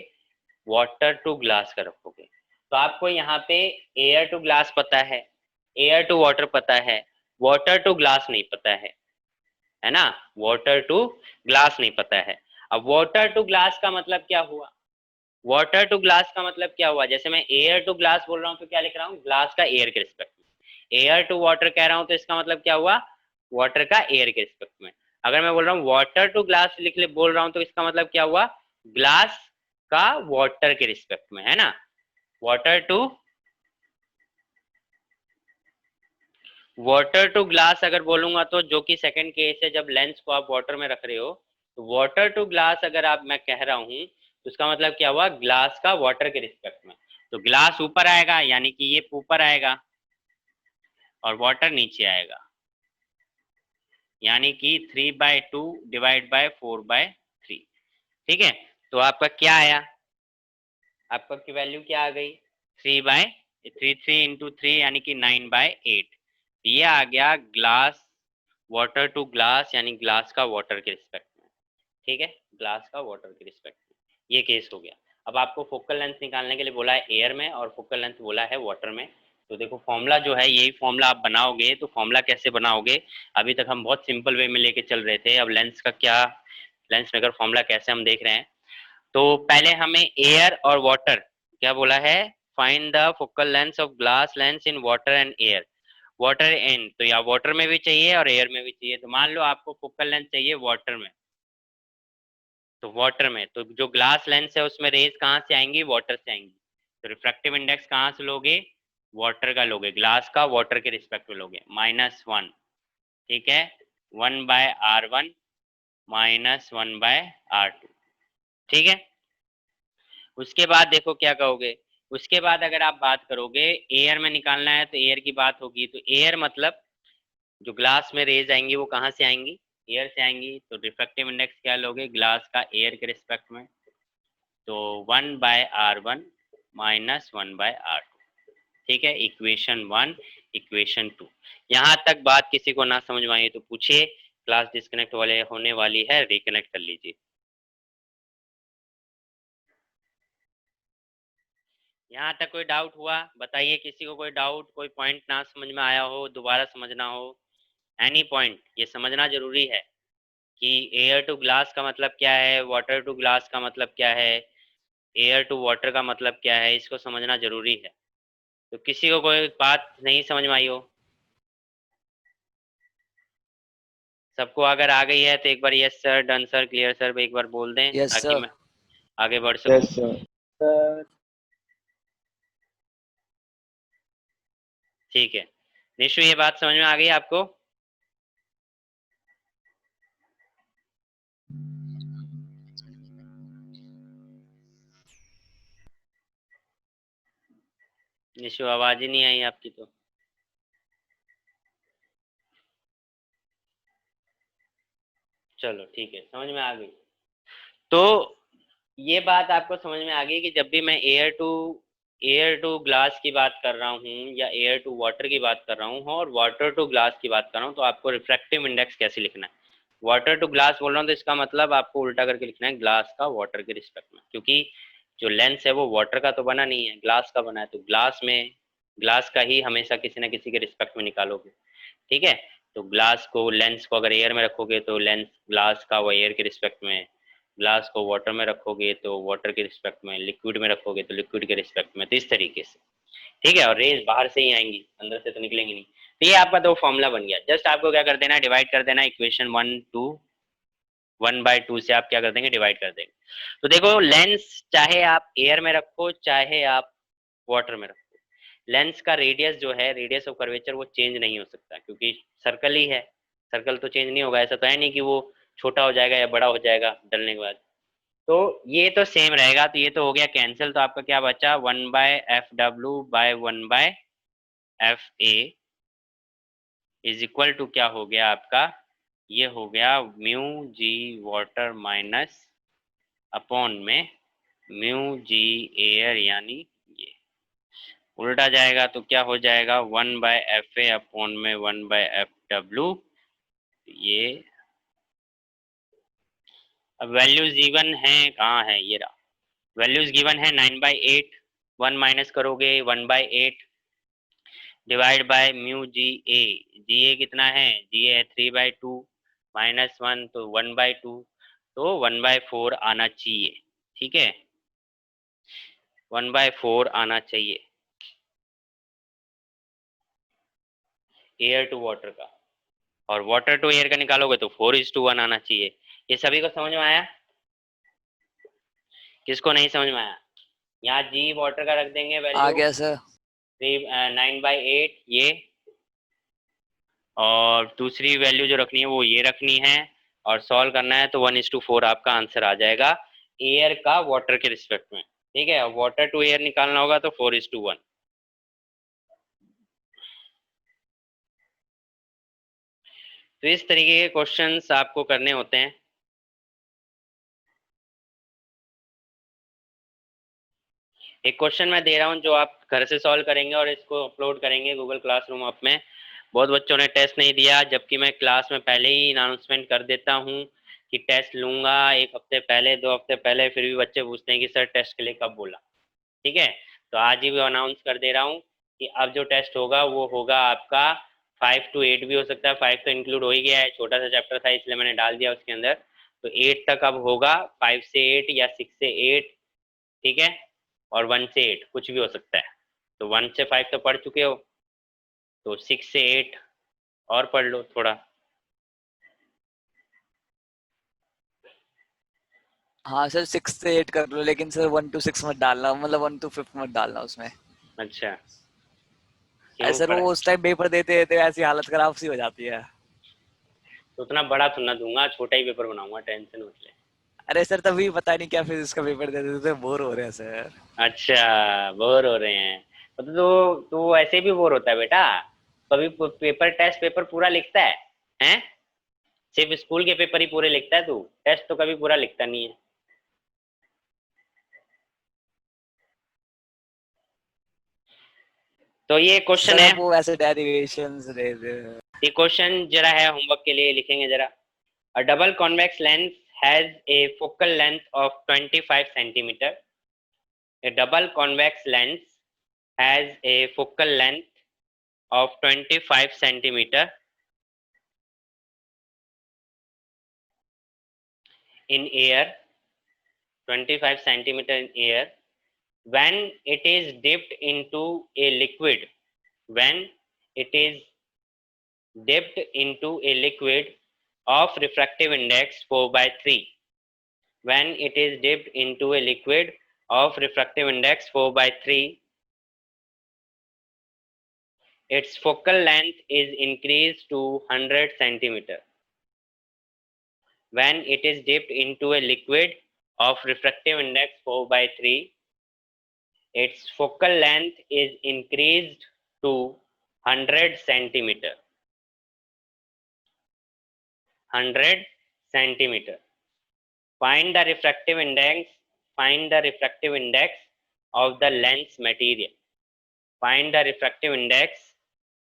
वाटर टू ग्लास का रखोगे। तो आपको यहाँ पे एयर टू ग्लास पता है, एयर टू वाटर पता है, वाटर टू ग्लास नहीं पता है ना, वाटर टू ग्लास नहीं पता है। अब वाटर टू ग्लास का मतलब क्या हुआ, वाटर टू ग्लास का मतलब क्या हुआ, जैसे मैं एयर टू ग्लास बोल रहा हूँ तो क्या लिख रहा हूँ, ग्लास का एयर के रिस्पेक्ट में। एयर टू वाटर कह रहा हूँ तो इसका मतलब क्या हुआ, वाटर का एयर के रिस्पेक्ट में। अगर मैं बोल रहा हूँ वाटर टू ग्लास बोल रहा हूँ तो इसका मतलब क्या हुआ, ग्लास का वाटर के रिस्पेक्ट में, है ना। वाटर टू ग्लास अगर बोलूंगा तो जो कि सेकंड केस है, जब लेंस को आप वाटर में रख रहे हो, तो वाटर टू ग्लास अगर आप मैं कह रहा हूँ तो उसका मतलब क्या हुआ, ग्लास का वाटर के रिस्पेक्ट में। तो ग्लास ऊपर आएगा यानी कि ये ऊपर आएगा और वाटर नीचे आएगा, यानी कि 3/2 डिवाइड बाय 4/3। ठीक है, तो आपका क्या आया, आपका की वैल्यू क्या आ गई, 3 इंटू 3 यानी कि 9/8। ये आ गया ग्लास, वाटर टू ग्लास यानी ग्लास का वाटर के रिस्पेक्ट में। ठीक है, ग्लास का वाटर के रिस्पेक्ट में ये केस हो गया। अब आपको फोकल लेंथ निकालने के लिए बोला है एयर में और फोकल लेंथ बोला है वाटर में। तो देखो फॉर्मूला जो है यही फॉर्मूला आप बनाओगे, तो फॉर्मूला कैसे बनाओगे, अभी तक हम बहुत सिंपल वे में लेके चल रहे थे, अब लेंस का क्या, लेंस मेकर फॉर्मूला कैसे हम देख रहे हैं। तो पहले हमें एयर और वाटर क्या बोला है, find the focal length of glass lens in water and air, water and, तो या वाटर में भी चाहिए और एयर में भी चाहिए। तो मान लो आपको फोकल लेंथ चाहिए वाटर में, तो वाटर में तो जो ग्लास लेंस है उसमें रेज कहाँ से आएंगी, वाटर से आएंगी। तो रिफ्रैक्टिव इंडेक्स कहाँ से लोगे, वाटर का लोगे, ग्लास का वाटर के रिस्पेक्ट में लोगे, -1। ठीक है, 1/R1 -1/R2। ठीक है, उसके बाद देखो क्या कहोगे, उसके बाद अगर आप बात करोगे एयर में निकालना है तो एयर की बात होगी, तो एयर मतलब जो ग्लास में रेज आएंगी वो कहाँ से आएंगी, एयर से आएंगी। तो रिफ्रैक्टिव इंडेक्स क्या लोगे ग्लास का एयर के रिस्पेक्ट में, तो 1/R1 माइनस 1/R2। ठीक है, इक्वेशन 1 इक्वेशन 2। यहाँ तक बात किसी को ना समझ में आई तो पूछिए, क्लास डिस्कनेक्ट वाले होने वाली है, रिकनेक्ट कर लीजिए। यहाँ तक कोई डाउट हुआ बताइए, किसी को कोई डाउट, कोई पॉइंट ना समझ में आया हो, दोबारा समझना हो, एनी पॉइंट। ये समझना जरूरी है कि एयर टू ग्लास का मतलब क्या है, वाटर टू ग्लास का मतलब क्या है, एयर टू वाटर का मतलब क्या है, इसको समझना जरूरी है। तो किसी को कोई बात नहीं समझ में आई हो, सबको अगर आ गई है तो एक बार yes sir, done sir, clear sir एक बार बोल दें यस ताकि सर। मैं आगे बढ़ सकूं। Yes sir. ठीक है निशु, ये बात समझ में आ गई आपको? निशु आवाज ही नहीं आई आपकी तो। चलो ठीक है, समझ में आ गई। तो ये बात आपको समझ में आ गई कि जब भी मैं एयर टू ग्लास की बात कर रहा हूँ या एयर टू वाटर की बात कर रहा हूँ और वाटर टू ग्लास की बात कर रहा हूँ, तो आपको रिफ्रैक्टिव इंडेक्स कैसे लिखना है। वाटर टू ग्लास बोल रहा हूँ तो इसका मतलब आपको उल्टा करके लिखना है ग्लास का वाटर के रिस्पेक्ट में, क्योंकि जो लेंस है वो वाटर का तो बना नहीं है, ग्लास का बना है। तो ग्लास का ही हमेशा किसी ना किसी के रिस्पेक्ट में निकालोगे। ठीक है, तो ग्लास को, लेंस को अगर एयर में रखोगे तो लेंस ग्लास का वो एयर के रिस्पेक्ट में, ग्लास को वाटर में रखोगे तो वाटर के रिस्पेक्ट में, लिक्विड में रखोगे तो लिक्विड के रिस्पेक्ट में, तो इस तरीके से। ठीक है, और रेज बाहर से ही आएंगी, अंदर से तो निकलेंगी नहीं। तो ये आपका तो फॉर्मूला बन गया। जस्ट आपको क्या कर देना है, डिवाइड कर देना, इक्वेशन 1/2 से आप क्या कर देंगे, डिवाइड कर देंगे। तो देखो लेंस चाहे आप एयर में रखो चाहे आप वाटर में रखो, लेंस का रेडियस जो है, रेडियस ऑफ कर्वेचर, वो चेंज नहीं हो सकता, क्योंकि सर्कल ही है, सर्कल तो चेंज नहीं होगा। ऐसा तो है नहीं कि वो छोटा हो जाएगा या बड़ा हो जाएगा डलने के बाद। तो ये तो सेम रहेगा, तो ये तो हो गया कैंसिल। तो आपका क्या बचा, 1/FW/1/FA इज इक्वल टू क्या हो गया आपका, ये हो गया mu G water minus upon में म्यू जी एयर, यानी ये उल्टा जाएगा तो क्या हो जाएगा, 1/FA अपॉन में 1/FW। ये अब वैल्यूज गिवन है, कहाँ है, ये रहा, वैल्यूज गिवन है 9/8, 1 माइनस करोगे 1/8 डिवाइड बाय म्यू जी ए कितना है, जी ए है 3/2 माइनस 1 तो 1/2, तो 1/4 आना चाहिए। ठीक है, 1/4 आना चाहिए एयर टू वाटर का, और वाटर टू एयर का निकालोगे तो 4:1 आना चाहिए। ये सभी को समझ में आया? किसको नहीं समझ में आया? यहाँ जी वाटर का रख देंगे आ वैल्यू गया सर। 9/8 ये, और दूसरी वैल्यू जो रखनी है वो ये रखनी है, और सॉल्व करना है तो 1:4 आपका आंसर आ जाएगा एयर का वाटर के रिस्पेक्ट में। ठीक है, वाटर टू एयर निकालना होगा तो 4:1। तो इस तरीके के क्वेश्चंस आपको करने होते हैं। एक क्वेश्चन मैं दे रहा हूँ जो आप घर से सॉल्व करेंगे और इसको अपलोड करेंगे गूगल क्लासरूम ऐप में। बहुत बच्चों ने टेस्ट नहीं दिया, जबकि मैं क्लास में पहले ही अनाउंसमेंट कर देता हूँ कि टेस्ट लूंगा 1 हफ्ते पहले, 2 हफ्ते पहले, फिर भी बच्चे पूछते हैं कि सर टेस्ट के लिए कब बोला। ठीक है, तो आज ही वो अनाउंस कर दे रहा हूँ कि अब जो टेस्ट होगा वो होगा आपका 5 to 8 भी हो सकता है, 5 तो इंक्लूड हो ही गया है, छोटा सा चैप्टर था इसलिए मैंने डाल दिया उसके अंदर। तो 8 तक अब होगा, 5 से 8 या 6 से 8। ठीक है, और 1 से 8 कुछ भी हो सकता है। तो 1 से 5 तो पढ़ चुके हो, तो 6 से 8 और पढ़ लो थोड़ा। हाँ सर 6 से 8 कर लो, लेकिन सर 1 to 6 मत डालना, मतलब 1 to 5 मत डालना उसमें। अच्छा, अरे क्यों सर पढ़ा? वो उस टाइम पेपर देते देते ऐसी हालत खराब सी हो जाती है। तो उतना बड़ा तो ना दूंगा, छोटा ही पेपर बनाऊंगा, टेंशन मत ले। अरे सर तभी पता नहीं क्या फिजिक्स का पेपर देते देते बोर हो रहे हैं सर। अच्छा, बोर हो रहे हैं, तो ऐसे भी बोर होता है बेटा। कभी पेपर टेस्ट पेपर पूरा लिखता है? हैं? सिर्फ स्कूल के पेपर ही पूरे लिखता है तू, टेस्ट तो कभी पूरा लिखता नहीं है। तो ये क्वेश्चन सर है, अब वो ऐसे डेरिवेशंस दे दे। ये क्वेश्चन जरा है होमवर्क के लिए, लिखेंगे जरा। अ double convex lens has a focal length of 25 centimetre. A double convex lens has a focal length of 25 centimeter in air, 25 centimeter in air, when it is dipped into a liquid, when it is dipped into a liquid of refractive index 4 by 3, when it is dipped into a liquid of refractive index 4 by 3, its focal length is increased to 100 centimeter. When it is dipped into a liquid of refractive index 4 by 3, its focal length is increased to 100 centimeter. 100 centimeter. Find the refractive index. Find the refractive index of the lens material. Find the refractive index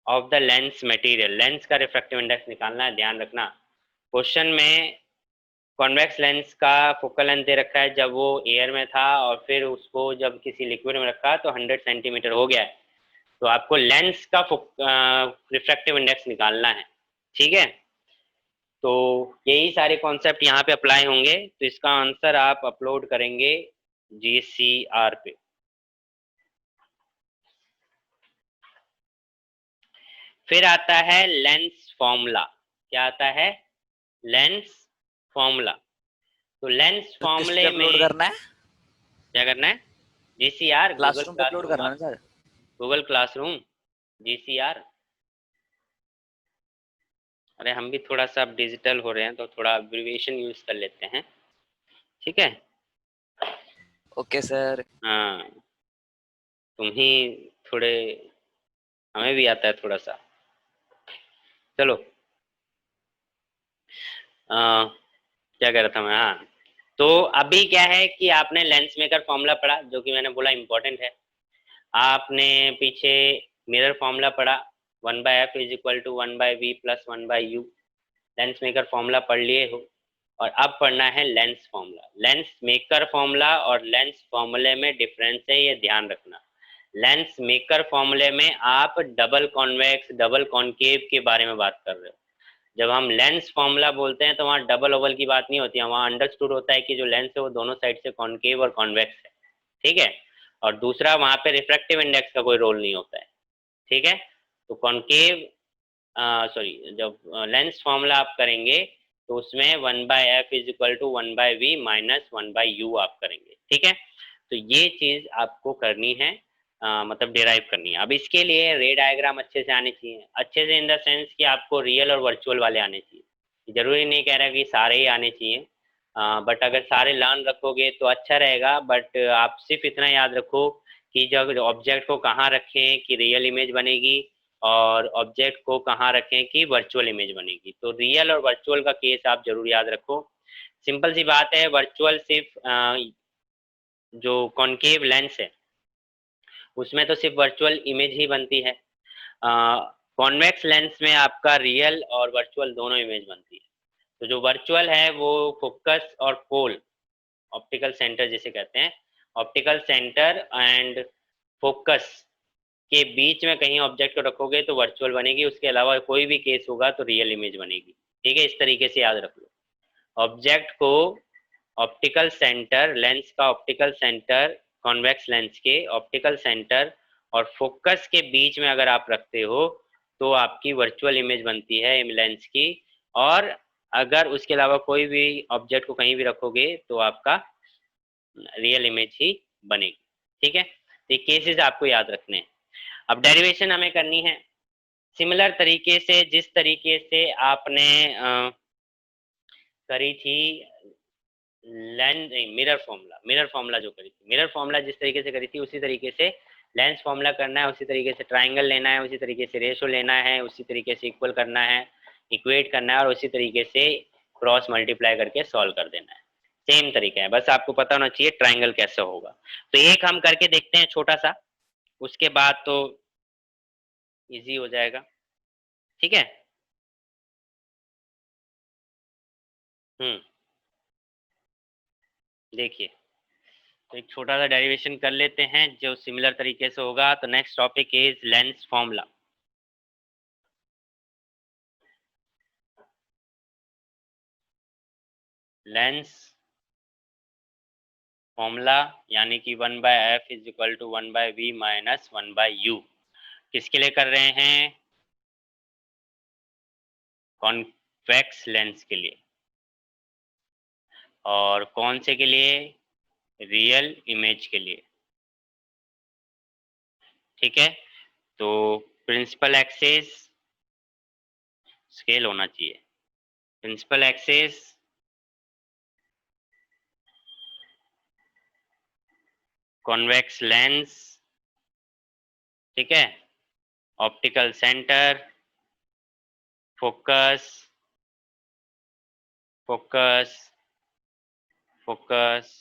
of the lens material. Lens का refractive index निकालना है, ध्यान रखना। Question में convex lens का focal length दे रखा है जब वो एयर में था, और फिर उसको जब किसी लिक्विड में रखा तो 100 सेंटीमीटर हो गया है। तो आपको लेंस का रिफ्रैक्टिव इंडेक्स निकालना है, ठीक है। तो यही सारे कॉन्सेप्ट यहाँ पे अप्लाई होंगे। तो इसका आंसर आप अपलोड करेंगे GCR पे। फिर आता है लेंस फॉर्मूला। क्या आता है? Lens formula. तो लेंस तो किस पे फॉर्मूले में अपलोड करना है? क्या करना है? GCR, गूगल क्लासरूम पे अपलोड करना है सर? Google classroom, GCR। अरे हम भी थोड़ा सा अब डिजिटल हो रहे हैं तो थोड़ा एब्रिविएशन यूज कर लेते हैं, ठीक है। Okay sir. हाँ, तुम ही थोड़े, हमें भी आता है थोड़ा सा। चलो, क्या कह रहा था मैं? हाँ, तो अभी क्या है कि आपने लेंस मेकर फॉर्मूला पढ़ा, जो कि मैंने बोला इंपॉर्टेंट है। आपने पीछे मिरर फॉर्मूला पढ़ा, 1/f is equal to 1/v plus 1/u। Lens maker formula पढ़ लिए हो, और अब पढ़ना है lens formula. Lens maker formula और लेंस फॉर्मूले में डिफरेंस है, ये ध्यान रखना। लेंस मेकर फॉर्मूले में आप डबल कॉन्वेक्स, डबल कॉनकेव के बारे में बात कर रहे हो। जब हम लेंस फॉर्मूला बोलते हैं तो वहाँ डबल ओवल की बात नहीं होती है, वहाँ अंडरस्टूड होता है कि जो लेंस है वो दोनों साइड से कॉनकेव और कॉन्वेक्स है, ठीक है। और दूसरा, वहाँ पे रिफ्रैक्टिव इंडेक्स का कोई रोल नहीं होता है, ठीक है। तो कॉनकेव, सॉरी, जब लेंस फॉर्मूला आप करेंगे तो उसमें 1/f is equal to 1/v minus 1/u आप करेंगे, ठीक है। तो ये चीज आपको करनी है, मतलब डिराइव करनी है। अब इसके लिए रे डायग्राम अच्छे से आने चाहिए, अच्छे से इन द सेंस कि आपको रियल और वर्चुअल वाले आने चाहिए। जरूरी नहीं कह रहा कि सारे ही आने चाहिए, बट अगर सारे लर्न रखोगे तो अच्छा रहेगा। बट आप सिर्फ इतना याद रखो कि जब ऑब्जेक्ट को कहाँ रखें कि रियल इमेज बनेगी, और ऑब्जेक्ट को कहाँ रखें कि वर्चुअल इमेज बनेगी। तो रियल और वर्चुअल का केस आप जरूर याद रखो। सिंपल सी बात है, वर्चुअल सिर्फ जो कॉनकेव लेंस है उसमें तो सिर्फ वर्चुअल इमेज ही बनती है। कॉन्वेक्स लेंस में आपका रियल और वर्चुअल दोनों इमेज बनती है। तो जो वर्चुअल है वो फोकस और पोल, ऑप्टिकल सेंटर जिसे कहते हैं, ऑप्टिकल सेंटर एंड फोकस के बीच में कहीं ऑब्जेक्ट को रखोगे तो वर्चुअल बनेगी, उसके अलावा कोई भी केस होगा तो रियल इमेज बनेगी, ठीक है। इस तरीके से याद रख लो। ऑब्जेक्ट को ऑप्टिकल सेंटर, लेंस का ऑप्टिकल सेंटर, कॉन्वेक्स लेंस के ऑप्टिकल सेंटर और फोकस के बीच में अगर आप रखते हो तो आपकी वर्चुअल इमेज बनती है लेंस की। और अगर उसके अलावा कोई भी ऑब्जेक्ट को कहीं भी रखोगे तो आपका रियल इमेज ही बनेगी, ठीक है। तो ये केसेस आपको याद रखने हैं। अब डेरिवेशन हमें करनी है सिमिलर तरीके से, जिस तरीके से आपने करी थी मिरर फॉर्मूला जो करी थी, मिरर फॉर्मूला जिस तरीके से करी थी उसी तरीके से लेंस फॉर्मूला करना है, उसी तरीके से ट्राइंगल लेना है, उसी तरीके से रेशो लेना है, उसी तरीके से इक्वल करना है, इक्वेट करना है और उसी तरीके से क्रॉस मल्टीप्लाई करके सॉल्व कर देना है। सेम तरीका है, बस आपको पता होना चाहिए ट्राइंगल कैसे होगा। तो एक हम करके देखते हैं छोटा सा, उसके बाद तो इजी हो जाएगा। ठीक है। देखिए, तो एक छोटा सा डेरिवेशन कर लेते हैं जो सिमिलर तरीके से होगा। तो next topic is lens formula. Lens formula यानी कि 1/f is equal to 1/v minus 1/u। किसके लिए कर रहे हैं? कॉन्वेक्स लेंस के लिए। और कौन से के लिए? रियल इमेज के लिए। ठीक है। तो प्रिंसिपल एक्सिस स्केल होना चाहिए। प्रिंसिपल एक्सिस कॉन्वेक्स लेंस, ठीक है, optical centre, focus, focus, focus,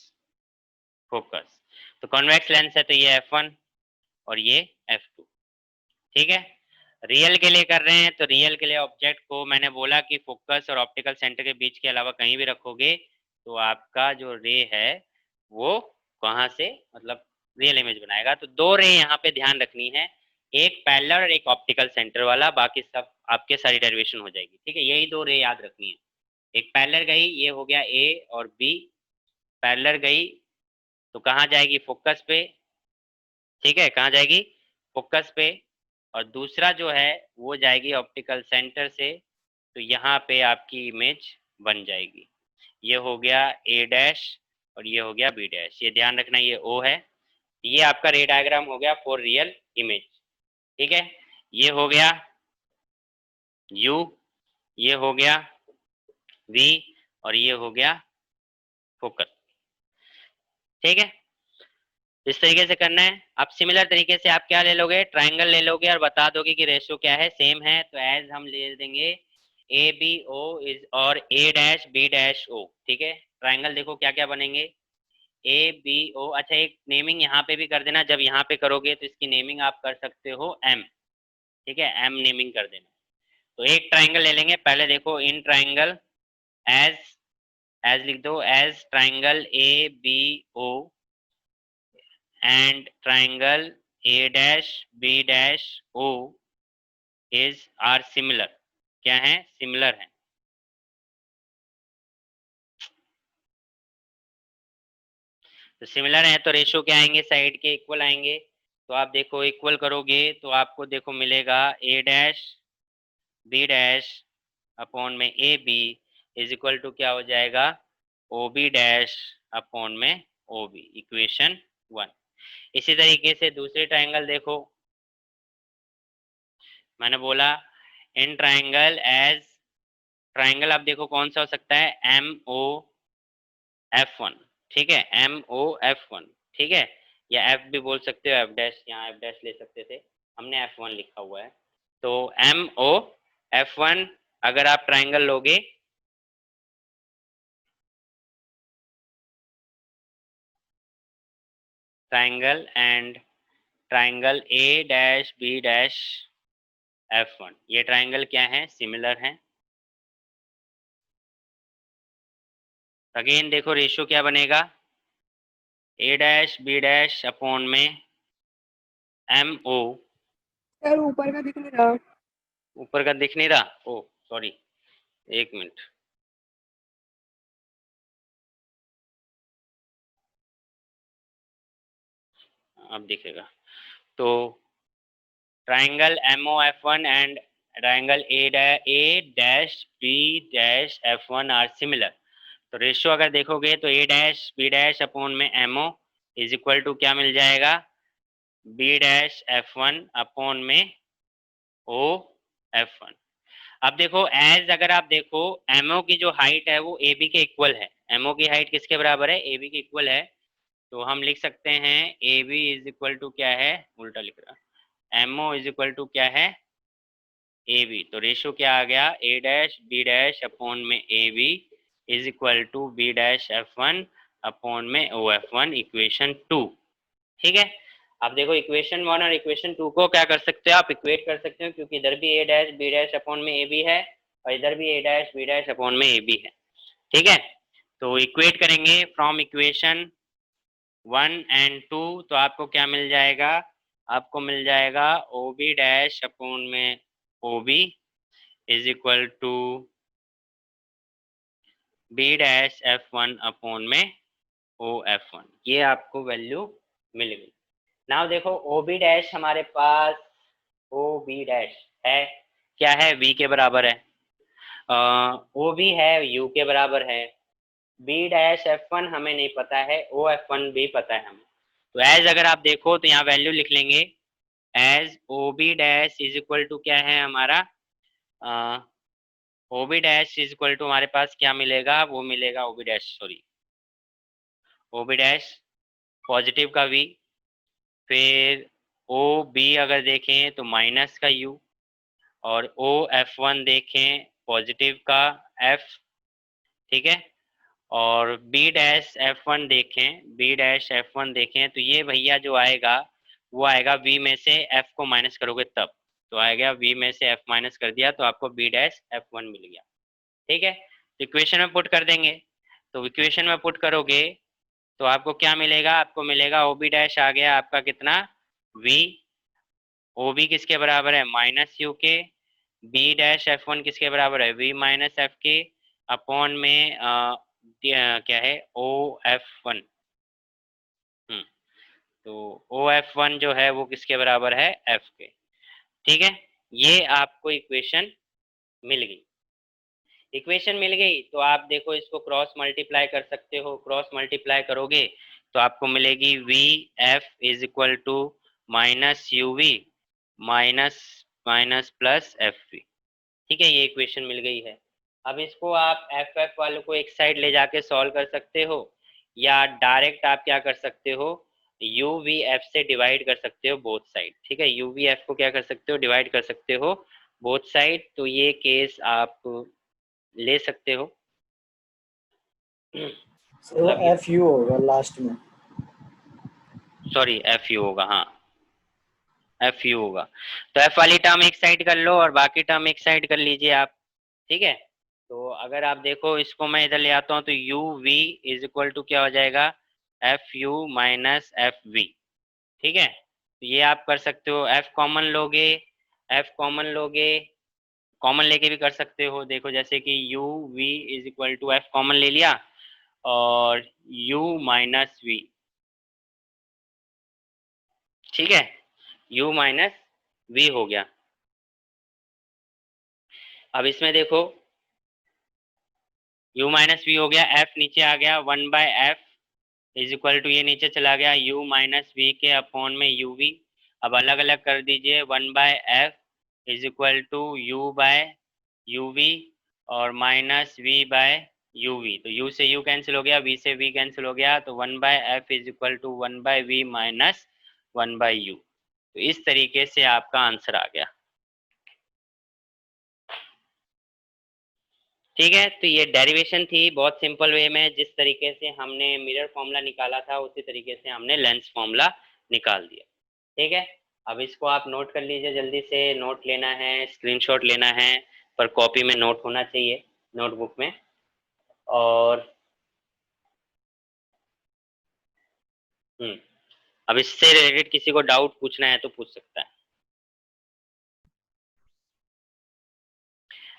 focus. तो कॉन्वेक्स लेंस है तो ये f1 और ये f2। ठीक है। रियल के लिए कर रहे हैं तो रियल के लिए ऑब्जेक्ट को मैंने बोला कि फोकस और ऑप्टिकल सेंटर के बीच के अलावा कहीं भी रखोगे तो आपका जो रे है वो कहाँ से मतलब रियल इमेज बनाएगा। तो दो रे यहाँ पे ध्यान रखनी है, एक पैरेलल और एक ऑप्टिकल सेंटर वाला, बाकी सब आपके सारी डेरिवेशन हो जाएगी। ठीक है, यही दो रे याद रखनी है। एक पैरेलल गई, ये हो गया ए और बी, पैरेलल गई तो कहाँ जाएगी? फोकस पे। ठीक है, कहाँ जाएगी? फोकस पे। और दूसरा जो है वो जाएगी ऑप्टिकल सेंटर से, तो यहाँ पे आपकी इमेज बन जाएगी। ये हो गया ए डैश और ये हो गया बी डैश। ये ध्यान रखना, ये ओ है। ये आपका रे डायग्राम हो गया फॉर रियल इमेज। ठीक है, ये हो गया यू, ये हो गया वी और ये हो गया फोकस। ठीक है, इस तरीके से करना है। अब सिमिलर तरीके से आप क्या ले लोगे? ट्राइंगल ले लोगे और बता दोगे कि रेशियो क्या है, सेम है। तो एज हम ले देंगे ए बी ओ इज और ए डैश बी डैश ओ। ठीक है, ट्राइंगल देखो क्या क्या बनेंगे, ए बी ओ। अच्छा, एक नेमिंग यहाँ पे भी कर देना, जब यहाँ पे करोगे तो इसकी नेमिंग आप कर सकते हो एम। ठीक है, एम नेमिंग कर देना। तो एक ट्राइंगल ले लेंगे, पहले देखो इन ट्राइंगल एज, एज लिख दो, as triangle A B O and triangle A dash B dash O is are similar। क्या है? सिमिलर है। तो सिमिलर है तो रेशियो क्या आएंगे? साइड के इक्वल आएंगे। तो आप देखो इक्वल करोगे तो आपको देखो मिलेगा A dash B dash upon में A B is equal to क्या हो जाएगा? ओ बी डैश अपॉन में ओ बी, इक्वेशन 1। इसी तरीके से दूसरे ट्राइंगल देखो, मैंने बोला इन ट्राइंगल एज, ट्राइंगल आप देखो कौन सा हो सकता है? M O F one. ठीक है, एम ओ एफ वन। ठीक है, या एफ भी बोल सकते हो, एफ डैश, यहाँ एफ डैश ले सकते थे, हमने एफ वन लिखा हुआ है। तो एम ओ एफ वन अगर आप ट्राइंगल लोगे triangle and triangle A dash B dash F one, ये ट्राइंगल क्या है? सिमिलर है। अगेन देखो रेशियो क्या बनेगा? A dash B dash upon में एम ओ। सर ऊपर का दिख नहीं रहा। ऊपर का दिख नहीं रहा? ओ सॉरी, एक मिनट। अब दिखेगा। तो triangle M O F one and triangle A dash B dash F one are similar. तो रेशियो अगर देखोगे तो A dash B dash upon में M O is equal to क्या मिल जाएगा? B dash F one upon में O F one. अब देखो एज, अगर आप देखो एमओ की जो हाइट है वो ए बी के इक्वल है। एमओ की हाइट किसके बराबर है? ए बी के इक्वल है। तो हम लिख सकते हैं A B is equal to क्या है, उल्टा लिख रहा, M O is equal to क्या है, ए बी। तो रेशियो क्या आ गया, A dash B dash upon में A B is equal to B dash F one upon में ओ एफ वन, इक्वेशन 2। ठीक है, अब देखो इक्वेशन 1 और इक्वेशन 2 को क्या कर सकते हो आप, इक्वेट कर सकते हो, क्योंकि इधर भी ए डैश बी डैश अपॉन में ए बी है और इधर भी ए डैश बी डैश अपॉन में ए बी है। ठीक है, तो इक्वेट करेंगे फ्रॉम इक्वेशन 1 एंड 2, तो आपको क्या मिल जाएगा, आपको मिल जाएगा ओ बी डैश अपॉन में O B is equal to B dash F one upon में ओ एफ वन, ये आपको वैल्यू मिल गई। नाउ देखो ओ बी डैश हमारे पास, ओ बी डैश है क्या है, v के बराबर है, ओ बी है u के बराबर है, बी डैश एफ वन हमें नहीं पता है, ओ एफ वन भी पता है हमें। तो एज अगर आप देखो तो यहाँ वैल्यू लिख लेंगे as O B dash is equal to क्या है हमारा, O B dash is equal to हमारे पास क्या मिलेगा, वो मिलेगा O B dash, sorry O B dash positive का v, फिर ओ बी अगर देखें तो माइनस का u, और ओ एफ वन देखें पॉजिटिव का f। ठीक है, और बी डैश एफ वन देखें, बी डैश एफ वन देखें तो ये भैया जो आएगा वो आएगा v में से f को माइनस करोगे तब, तो आएगा v में से f माइनस कर दिया तो आपको बी डैश एफ वन मिल गया। ठीक है, तो इक्वेशन में पुट कर देंगे, तो इक्वेशन में पुट करोगे तो आपको क्या मिलेगा, आपको मिलेगा ओ बी डैश आ गया आपका कितना, v, ओ बी किसके बराबर है, माइनस यू के, बी डैश एफ वन किसके बराबर है, v माइनस एफ के अपॉन में क्या है ओ एफ वन। तो ओ एफ वन जो है वो किसके बराबर है, एफ के। ठीक है, ये आपको इक्वेशन मिल गई। इक्वेशन मिल गई तो आप देखो इसको क्रॉस मल्टीप्लाई कर सकते हो, क्रॉस मल्टीप्लाई करोगे तो आपको मिलेगी V F is equal to minus U V minus minus plus F V. ठीक है, ये इक्वेशन मिल गई है। अब इसको आप एफ एफ वालों को एक साइड ले जाके सॉल्व कर सकते हो, या डायरेक्ट आप क्या कर सकते हो, यू वी एफ से डिवाइड कर सकते हो बोथ साइड। ठीक है, यू वी एफ को क्या कर सकते हो, डिवाइड कर सकते हो बोथ साइड, तो ये केस आप ले सकते हो। तो एफ यू होगा लास्ट में, सॉरी एफ यू होगा, हाँ एफ यू होगा। तो एफ वाली टर्म एक साइड कर लो और बाकी टर्म एक साइड कर लीजिए आप। ठीक है, तो अगर आप देखो इसको मैं इधर ले आता हूँ तो U V is equal to क्या हो जाएगा, F U minus F V. ठीक है, तो ये आप कर सकते हो, एफ कॉमन लोगे, एफ कॉमन लोगे, कॉमन लेके भी कर सकते हो। देखो जैसे कि U V is equal to F common ले लिया और u माइनस वी। ठीक है, u माइनस वी हो गया। अब इसमें देखो u माइनस वी हो गया, f नीचे आ गया, 1/f इज इक्वल टू ये नीचे चला गया u माइनस वी के अपॉन में यू वी। अब अलग अलग कर दीजिए, 1/f is equal to u by u v और minus v by u v. तो u से u कैंसिल हो गया, v से v कैंसिल हो गया, तो 1/f is equal to 1/v minus 1/u। तो इस तरीके से आपका आंसर आ गया। ठीक है, तो ये डेरिवेशन थी बहुत सिंपल वे में, जिस तरीके से हमने मिरर फॉर्मूला निकाला था उसी तरीके से हमने लेंस फॉर्मूला निकाल दिया। ठीक है, अब इसको आप नोट कर लीजिए, जल्दी से नोट लेना है, स्क्रीनशॉट लेना है, पर कॉपी में नोट होना चाहिए, नोटबुक में। और अब इससे रिलेटेड किसी को डाउट पूछना है तो पूछ सकता है।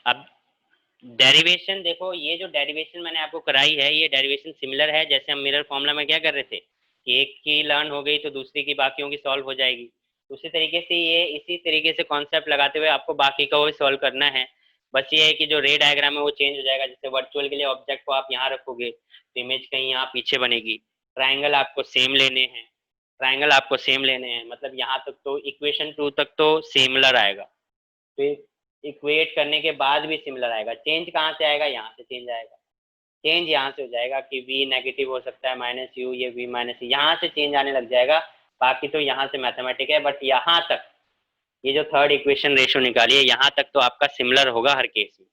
अब डेरिवेशन देखो, ये जो डेरिवेशन मैंने आपको कराई है ये डेरिवेशन सिमिलर है जैसे हम मिरर फॉर्मूला में क्या कर रहे थे कि एक की लर्न हो गई तो दूसरी की बाकियों की सॉल्व हो जाएगी। उसी तरीके से ये इसी तरीके से कॉन्सेप्ट लगाते हुए आपको बाकी का भी सॉल्व करना है। बस ये है कि जो रे डायग्राम है वो चेंज हो जाएगा, जैसे वर्चुअल के लिए ऑब्जेक्ट को आप यहाँ रखोगे तो इमेज कहीं यहाँ पीछे बनेगी। ट्राइंगल आपको सेम लेने हैं, ट्राइंगल आपको सेम लेने हैं, मतलब यहाँ तक तो इक्वेशन 2 तक तो सिमिलर आएगा, फिर इक्वेट करने के बाद भी सिमिलर आएगा। चेंज कहाँ से आएगा, यहाँ से चेंज आएगा। चेंज यहाँ से हो जाएगा कि v नेगेटिव हो सकता है माइनस यू, ये v माइनस, यहाँ से चेंज आने लग जाएगा। बाकी तो यहाँ से मैथमेटिक है, बट यहाँ तक ये जो थर्ड इक्वेशन रेशियो निकाली है यहाँ तक तो आपका सिमिलर होगा हर केस में।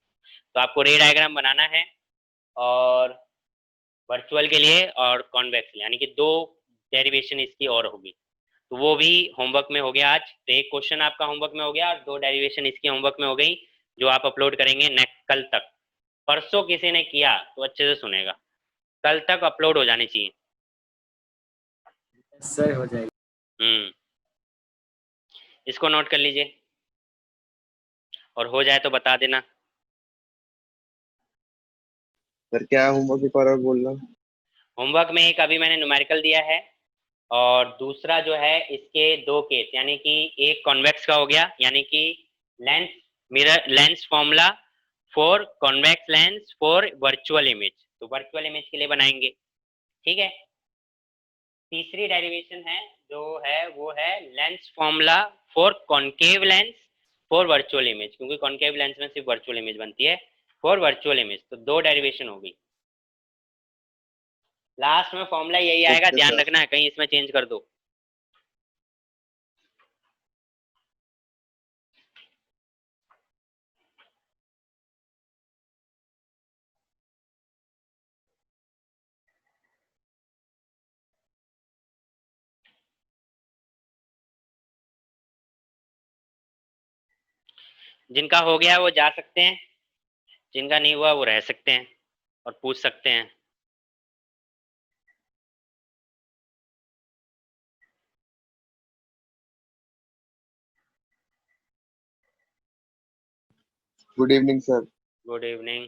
तो आपको रे डायग्राम बनाना है और वर्चुअल के लिए और कॉन्वेक्स के लिए, यानी कि 2 डेरिवेशन इसकी और होगी, तो वो भी होमवर्क में हो गया आज। तो एक क्वेश्चन आपका होमवर्क में हो गया और 2 डेरिवेशन इसकी होमवर्क में हो गई, जो आप अपलोड करेंगे नेक्स्ट कल तक। परसों किसी ने किया तो अच्छे से सुनेगा, कल तक अपलोड हो जानी चाहिए। सर हो जाएगी। इसको नोट कर लीजिए और हो जाए तो बता देना। सर क्या होमवर्क एक और बोलना? होमवर्क में एक अभी मैंने न्यूमेरिकल दिया है और दूसरा जो है इसके 2 केस, यानी कि एक कॉन्वेक्स का हो गया, यानी कि lens mirror lens formula for convex lens for virtual image, तो वर्चुअल इमेज के लिए बनाएंगे, ठीक है। तीसरी डेरिवेशन है जो है वो है lens formula for concave lens for virtual image, क्योंकि कॉन्केव लेंस में सिर्फ वर्चुअल इमेज बनती है, फॉर वर्चुअल इमेज। तो 2 डेरिवेशन हो गई। लास्ट में फॉर्मूला यही आएगा, ध्यान रखना है कहीं इसमें चेंज कर दो। जिनका हो गया वो जा सकते हैं, जिनका नहीं हुआ वो रह सकते हैं और पूछ सकते हैं। Good evening sir. Good evening.